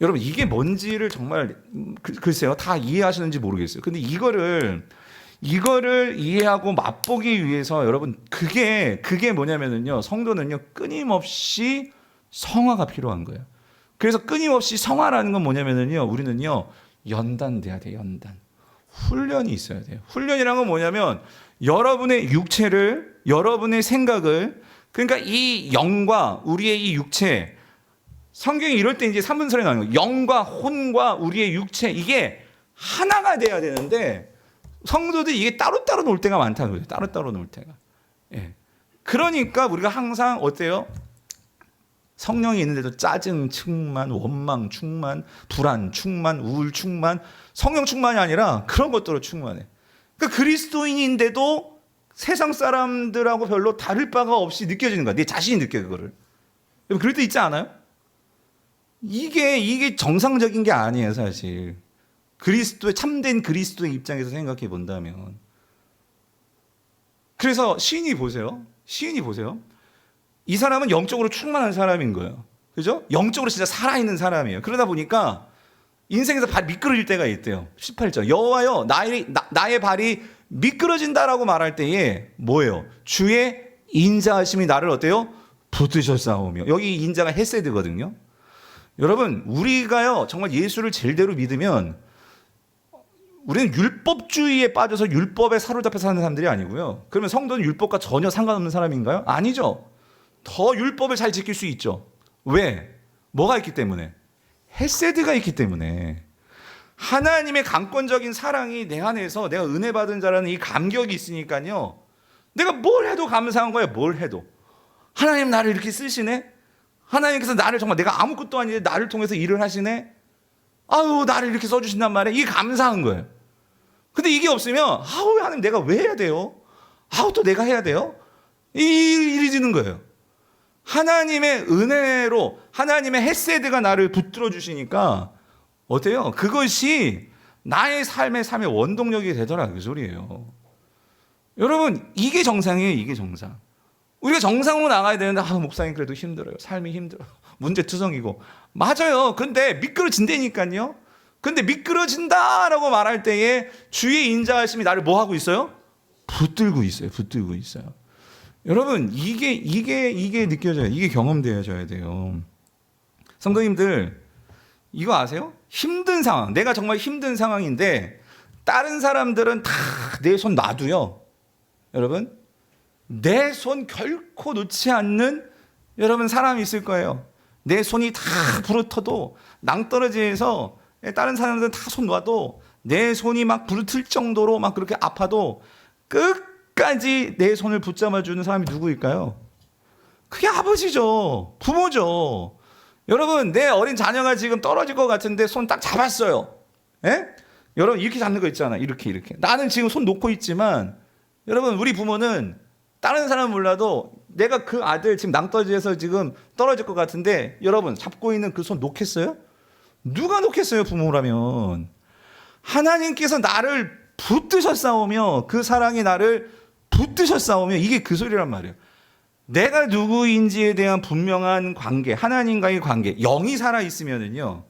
Speaker 1: 여러분, 이게 뭔지를 정말 글쎄요, 다 이해하시는지 모르겠어요. 근데 이거를 이해하고 맛보기 위해서 여러분, 그게 뭐냐면은요, 성도는요 끊임없이 성화가 필요한 거예요. 그래서 끊임없이 성화라는 건 뭐냐면은요, 우리는요 연단돼야 돼요. 연단. 훈련이 있어야 돼요. 훈련이라는 건 뭐냐면 여러분의 육체를, 여러분의 생각을, 그러니까 이 영과 우리의 이 육체, 성경이 이럴 때 이제 3분설에 나오는 거예요. 영과 혼과 우리의 육체, 이게 하나가 돼야 되는데 성도들이 이게 따로따로 놀 때가 많다는 거예요. 따로따로 놀 때가. 그러니까 우리가 항상 어때요? 성령이 있는데도 짜증 충만, 원망 충만, 불안 충만, 우울 충만, 성령 충만이 아니라 그런 것들로 충만해. 그러니까 그리스도인인데도 세상 사람들하고 별로 다를 바가 없이 느껴지는 거야. 내 자신이 느껴, 그거를. 그럴 때 있지 않아요? 이게 정상적인 게 아니에요, 사실. 참된 그리스도의 입장에서 생각해 본다면. 그래서 시인이 보세요. 이 사람은 영적으로 충만한 사람인 거예요. 그죠? 영적으로 진짜 살아있는 사람이에요. 그러다 보니까 인생에서 발이 미끄러질 때가 있대요. 18절. 여호와여, 나의 발이 미끄러진다라고 말할 때에 뭐예요? 주의 인자하심이 나를 어때요? 붙드셨사오며. 여기 인자가 헤세드거든요. 여러분, 우리가요 정말 예수를 제대로 믿으면 우리는 율법주의에 빠져서 율법에 사로잡혀 사는 사람들이 아니고요. 그러면 성도는 율법과 전혀 상관없는 사람인가요? 아니죠. 더 율법을 잘 지킬 수 있죠. 왜? 뭐가 있기 때문에? 헤세드가 있기 때문에. 하나님의 강권적인 사랑이 내 안에서 내가 은혜 받은 자라는 이 감격이 있으니까요, 내가 뭘 해도 감사한 거예요. 뭘 해도. 하나님 나를 이렇게 쓰시네. 하나님께서 나를 정말, 내가 아무것도 아닌데 나를 통해서 일을 하시네. 아유, 나를 이렇게 써주신단 말이에요. 이게 감사한 거예요. 근데 이게 없으면 아우 하나님 내가 왜 해야 돼요? 아우 또 내가 해야 돼요? 이래지는 거예요. 하나님의 은혜로 하나님의 헤세드가 나를 붙들어 주시니까 어때요? 그것이 나의 삶의 원동력이 되더라 그 소리예요. 여러분 이게 정상이에요. 이게 정상. 우리가 정상으로 나가야 되는데 목사님 그래도 힘들어요. 삶이 힘들어요. 문제투성이고. 맞아요. 근데 미끄러진다니까요. 근데 미끄러진다라고 말할 때에 주의 인자하심이 나를 뭐 하고 있어요? 붙들고 있어요. 붙들고 있어요. 여러분 이게 느껴져요. 이게 경험되어져야 돼요. 성도님들 이거 아세요? 힘든 상황, 내가 정말 힘든 상황인데 다른 사람들은 다 내 손 놔도요. 여러분 내 손 결코 놓지 않는 여러분 사람이 있을 거예요. 내 손이 다 부러터도 낭떠러지에서 다른 사람들은 다 손 놔도 내 손이 막 부르틀 정도로 막 그렇게 아파도 끝까지 내 손을 붙잡아주는 사람이 누구일까요? 그게 아버지죠. 부모죠. 여러분 내 어린 자녀가 지금 떨어질 것 같은데 손 딱 잡았어요. 예? 여러분 이렇게 잡는 거 있잖아. 이렇게 나는 지금 손 놓고 있지만 여러분 우리 부모는 다른 사람 몰라도 내가 그 아들 지금 낭떠러지에서 지금 떨어질 것 같은데 여러분 잡고 있는 그 손 놓겠어요? 누가 놓겠어요? 부모라면. 하나님께서 나를 붙드셨사오며 그 사랑이 나를 붙드셨사오며 이게 그 소리란 말이에요. 내가 누구인지에 대한 분명한 관계, 하나님과의 관계, 영이 살아있으면은요,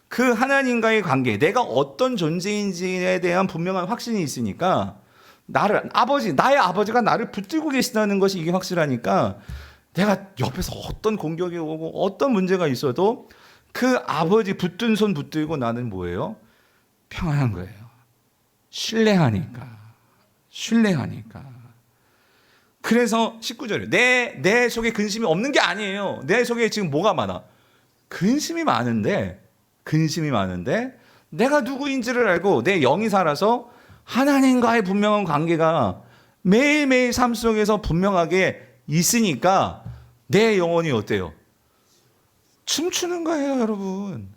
Speaker 1: 그 하나님과의 관계, 내가 어떤 존재인지에 대한 분명한 확신이 있으니까, 나의 아버지가 나를 붙들고 계시다는 것이 이게 확실하니까, 내가 옆에서 어떤 공격이 오고 어떤 문제가 있어도 그 아버지 붙든 손 붙들고 나는 뭐예요? 평안한 거예요. 신뢰하니까. 그래서 19절에 내 속에 근심이 없는 게 아니에요. 내 속에 지금 뭐가 많아? 근심이 많은데 내가 누구인지를 알고 내 영이 살아서 하나님과의 분명한 관계가 매일매일 삶 속에서 분명하게 있으니까 내 영혼이 어때요? 춤추는 거예요, 여러분.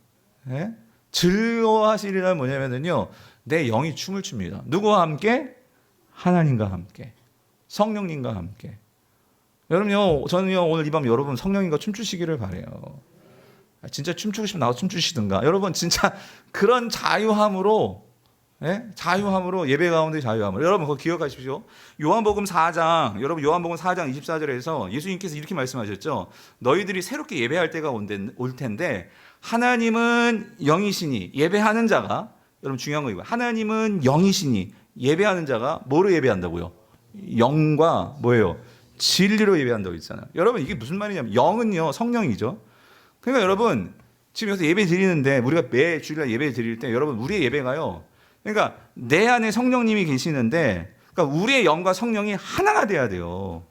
Speaker 1: 네? 즐거워하시리란 뭐냐면요, 내 영이 춤을 춥니다. 누구와 함께? 하나님과 함께. 성령님과 함께. 여러분요, 저는요 오늘 이 밤 여러분 성령님과 춤추시기를 바래요. 진짜 춤추고 싶으면 나와 춤추시든가. 여러분 진짜 그런 자유함으로 예배 가운데 자유함으로. 여러분 그거 기억하십시오. 요한복음 4장 24절에서 예수님께서 이렇게 말씀하셨죠. 너희들이 새롭게 예배할 때가 올 텐데 하나님은 영이시니 예배하는 자가, 여러분 중요한 거 이거, 하나님은 영이시니 예배하는 자가 뭐로 예배한다고요? 영과 뭐예요? 진리로 예배한다고 있잖아요. 여러분 이게 무슨 말이냐면 영은요 성령이죠. 그러니까 여러분 지금 여기서 예배 드리는데 우리가 매 주일날 예배 드릴 때 여러분 우리의 예배가요, 그러니까 내 안에 성령님이 계시는데, 그러니까 우리의 영과 성령이 하나가 돼야 돼요.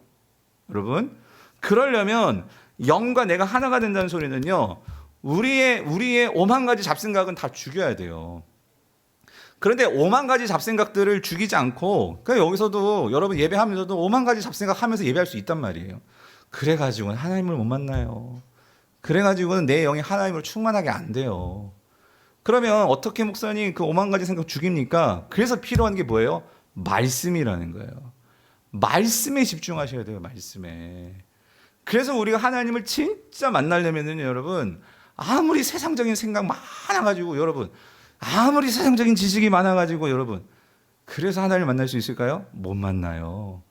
Speaker 1: 여러분 그러려면 영과 내가 하나가 된다는 소리는요, 우리의 오만 가지 잡생각은 다 죽여야 돼요. 그런데 오만 가지 잡생각들을 죽이지 않고 그냥 여기서도 여러분 예배하면서도 오만 가지 잡생각 하면서 예배할 수 있단 말이에요. 그래가지고는 하나님을 못 만나요. 그래가지고는 내 영이 하나님을 충만하게 안 돼요. 그러면 어떻게 목사님 그 오만 가지 생각 죽입니까? 그래서 필요한 게 뭐예요? 말씀이라는 거예요. 말씀에 집중하셔야 돼요. 말씀에. 그래서 우리가 하나님을 진짜 만나려면은 여러분 아무리 세상적인 생각 많아가지고 여러분 아무리 세상적인 지식이 많아가지고 여러분 그래서 하나님을 만날 수 있을까요? 못 만나요.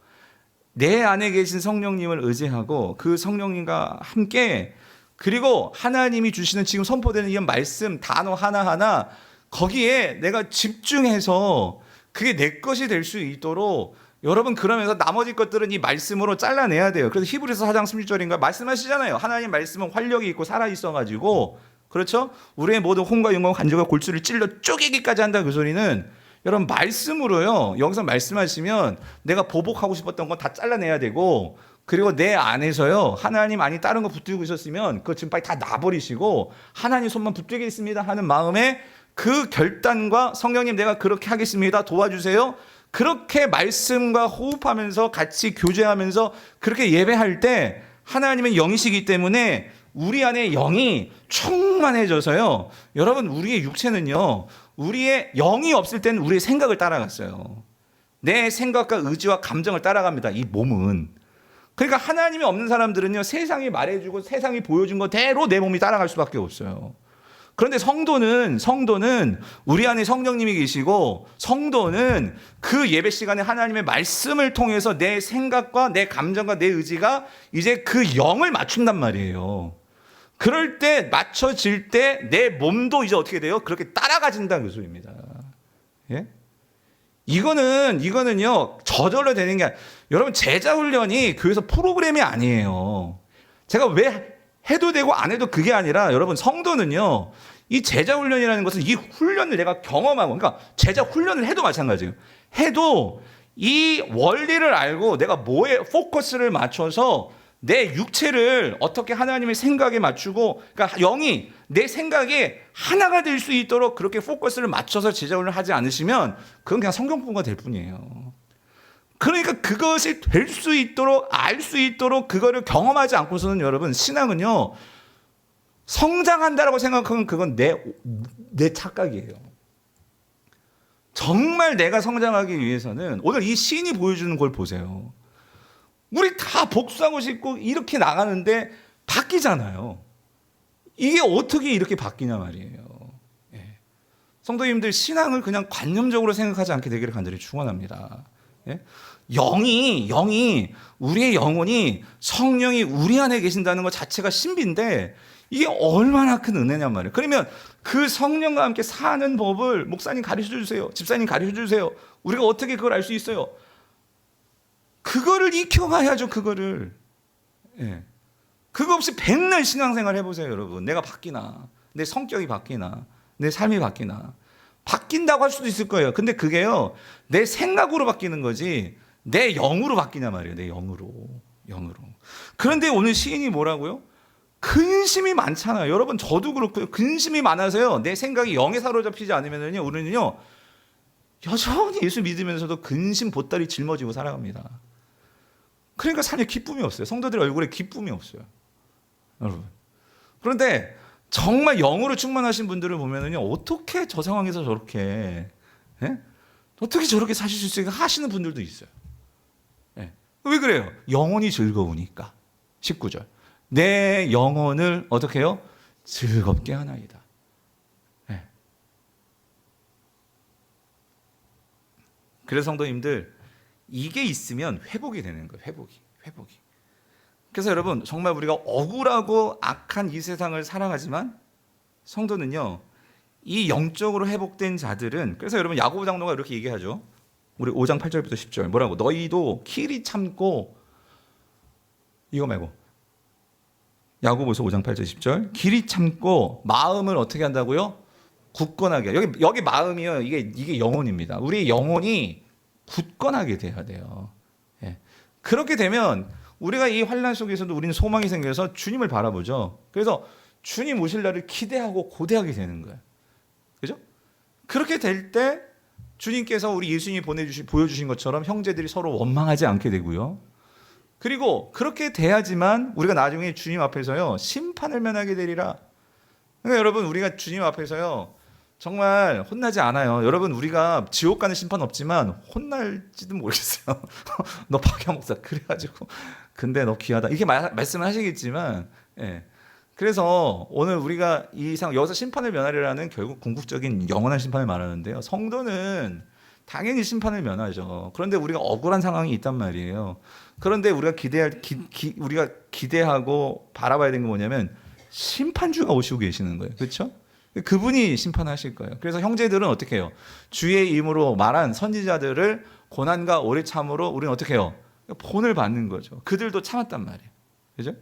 Speaker 1: 내 안에 계신 성령님을 의지하고 그 성령님과 함께, 그리고 하나님이 주시는 지금 선포되는 이 말씀 단어 하나하나 거기에 내가 집중해서 그게 내 것이 될 수 있도록 여러분, 그러면서 나머지 것들은 이 말씀으로 잘라내야 돼요. 그래서 히브리서 4장 16절인가 말씀하시잖아요. 하나님 말씀은 활력이 있고 살아있어가지고, 그렇죠? 우리의 모든 혼과 영과 간절과 골수를 찔러 쪼개기까지 한다. 그 소리는 여러분 말씀으로요, 여기서 말씀하시면 내가 보복하고 싶었던 건 다 잘라내야 되고, 그리고 내 안에서요 하나님 안이 다른 거 붙들고 있었으면 그거 지금 빨리 다 놔버리시고 하나님 손만 붙들겠습니다 하는 마음에 그 결단과 성령님 내가 그렇게 하겠습니다 도와주세요, 그렇게 말씀과 호흡하면서 같이 교제하면서 그렇게 예배할 때 하나님은 영이시기 때문에 우리 안에 영이 충만해져서요, 여러분 우리의 육체는요 우리의 영이 없을 때는 우리의 생각을 따라갔어요. 내 생각과 의지와 감정을 따라갑니다. 이 몸은. 그러니까 하나님이 없는 사람들은요, 세상이 말해주고 세상이 보여준 거대로 내 몸이 따라갈 수밖에 없어요. 그런데 성도는 우리 안에 성령님이 계시고, 성도는 그 예배 시간에 하나님의 말씀을 통해서 내 생각과 내 감정과 내 의지가 이제 그 영을 맞춘단 말이에요. 그럴 때 맞춰질 때 내 몸도 이제 어떻게 돼요? 그렇게 따라가진다 그 소리입니다. 예? 이거는요 저절로 되는 게 아니라, 여러분 제자 훈련이 교회에서 프로그램이 아니에요. 제가 왜 해도 되고 안 해도 그게 아니라, 여러분 성도는요 이 제자 훈련이라는 것은 이 훈련을 내가 경험하고, 그러니까 제자 훈련을 해도 마찬가지예요. 해도 이 원리를 알고 내가 뭐에 포커스를 맞춰서 내 육체를 어떻게 하나님의 생각에 맞추고, 그러니까 영이 내 생각에 하나가 될 수 있도록 그렇게 포커스를 맞춰서 제자훈련을 하지 않으시면 그건 그냥 성경공부가 될 뿐이에요. 그러니까 그것이 될 수 있도록, 알 수 있도록 그거를 경험하지 않고서는, 여러분 신앙은요 성장한다라고 생각하면 그건 내 착각이에요. 정말 내가 성장하기 위해서는 오늘 이 시인이 보여주는 걸 보세요. 우리 다 복수하고 싶고 이렇게 나가는데 바뀌잖아요. 이게 어떻게 이렇게 바뀌냐 말이에요. 예. 성도님들, 신앙을 그냥 관념적으로 생각하지 않게 되기를 간절히 축원합니다. 예? 영이 우리의 영혼이, 성령이 우리 안에 계신다는 것 자체가 신비인데, 이게 얼마나 큰 은혜냔 말이에요. 그러면 그 성령과 함께 사는 법을 목사님 가르쳐 주세요. 집사님 가르쳐 주세요. 우리가 어떻게 그걸 알 수 있어요? 그거를 익혀가야죠. 그거를. 예. 그거 없이 백날 신앙생활 해보세요, 여러분. 내가 바뀌나, 내 성격이 바뀌나, 내 삶이 바뀌나. 바뀐다고 할 수도 있을 거예요. 근데 그게요, 내 생각으로 바뀌는 거지 내 영으로 바뀌냐 말이에요. 내 영으로. 그런데 오늘 시인이 뭐라고요? 근심이 많잖아요. 여러분 저도 그렇고요. 근심이 많아서요, 내 생각이 영에 사로잡히지 않으면요, 우리는요 여전히 예수 믿으면서도 근심 보따리 짊어지고 살아갑니다. 그러니까 삶에 기쁨이 없어요. 성도들 얼굴에 기쁨이 없어요, 여러분. 그런데 정말 영으로 충만하신 분들을 보면은요, 어떻게 저 상황에서 저렇게, 예? 어떻게 저렇게 사실 수 있을까 하시는 분들도 있어요. 예. 왜 그래요? 영혼이 즐거우니까. 19절. 내 영혼을 어떻게 해요? 즐겁게 하나이다. 예. 그래서 성도님들, 이게 있으면 회복이 되는 거예요. 회복이. 그래서 여러분, 정말 우리가 억울하고 악한 이 세상을 살아가지만, 성도는요 이 영적으로 회복된 자들은, 그래서 여러분 야고보 장로가 이렇게 얘기하죠. 우리 5장 8절부터 10절 뭐라고? 너희도 길이 참고, 이거 말고 야고보서 5장 8절 10절, 길이 참고 마음을 어떻게 한다고요? 굳건하게. 여기 마음이요, 이게 영혼입니다. 우리의 영혼이 굳건하게 돼야 돼요. 예. 그렇게 되면 우리가 이 환난 속에서도 우리는 소망이 생겨서 주님을 바라보죠. 그래서 주님 오실 날을 기대하고 고대하게 되는 거예요. 그죠? 그렇게 될 때 주님께서 우리 예수님이 보여주신 것처럼 형제들이 서로 원망하지 않게 되고요. 그리고 그렇게 돼야지만 우리가 나중에 주님 앞에서요 심판을 면하게 되리라. 그러니까 여러분, 우리가 주님 앞에서요 정말 혼나지 않아요. 여러분, 우리가 지옥 가는 심판 없지만 혼날지도 모르겠어요. 너 박야 목사 그래가지고 근데 너 귀하다 이렇게 말씀을 하시겠지만, 예. 그래서 오늘 우리가 여기서 심판을 면하리라는 결국 궁극적인 영원한 심판을 말하는데요, 성도는 당연히 심판을 면하죠. 그런데 우리가 억울한 상황이 있단 말이에요. 그런데 우리가 우리가 기대하고 바라봐야 되는 게 뭐냐면, 심판주가 오시고 계시는 거예요. 그렇죠? 그분이 심판하실 거예요. 그래서 형제들은 어떻게 해요? 주의 이름으로 말한 선지자들을 고난과 오래 참으로 우리는 어떻게 해요? 본을 받는 거죠. 그들도 참았단 말이에요. 그죠?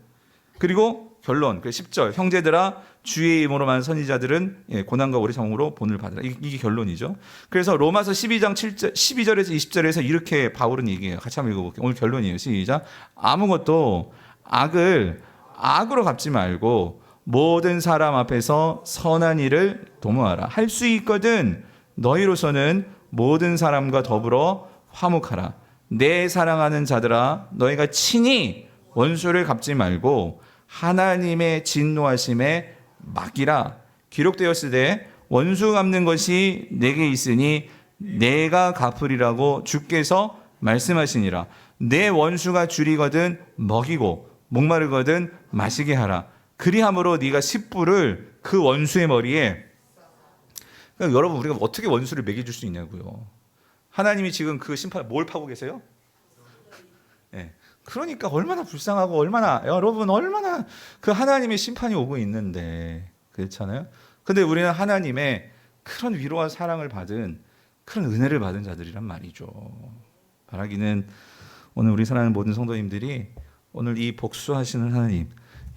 Speaker 1: 그리고 결론, 10절. 형제들아, 주의 이름으로 말한 선지자들은 고난과 오래 참음으로 본을 받으라. 이게 결론이죠. 그래서 로마서 12장 12절에서 20절에서 이렇게 바울은 얘기해요. 같이 한번 읽어볼게요. 오늘 결론이에요. 시작. 아무것도 악을 악으로 갚지 말고 모든 사람 앞에서 선한 일을 도모하라. 할 수 있거든 너희로서는 모든 사람과 더불어 화목하라. 내 사랑하는 자들아, 너희가 친히 원수를 갚지 말고 하나님의 진노하심에 맡기라. 기록되었으되 원수 갚는 것이 내게 있으니 내가 갚으리라고 주께서 말씀하시니라. 내 원수가 줄이거든 먹이고 목마르거든 마시게 하라. 그리함으로 네가 10불을 그 원수의 머리에. 그러니까 여러분, 우리가 어떻게 원수를 먹여줄 수 있냐고요. 하나님이 지금 그 심판 뭘 파고 계세요? 네. 그러니까 얼마나 불쌍하고 얼마나, 여러분, 얼마나 그 하나님의 심판이 오고 있는데, 그렇잖아요. 근데 우리는 하나님의 그런 위로와 사랑을 받은, 그런 은혜를 받은 자들이란 말이죠. 바라기는 오늘 우리 사랑하는 모든 성도님들이 오늘 이 복수하시는 하나님,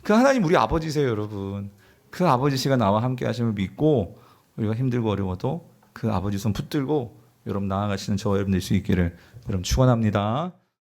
Speaker 1: 그 하나님 우리 아버지세요, 여러분. 그 아버지시가 나와 함께 하심을 믿고 우리가 힘들고 어려워도 그 아버지 손 붙들고 여러분 나아가시는 저와 여러분 될 수 있기를 여러분 축원합니다.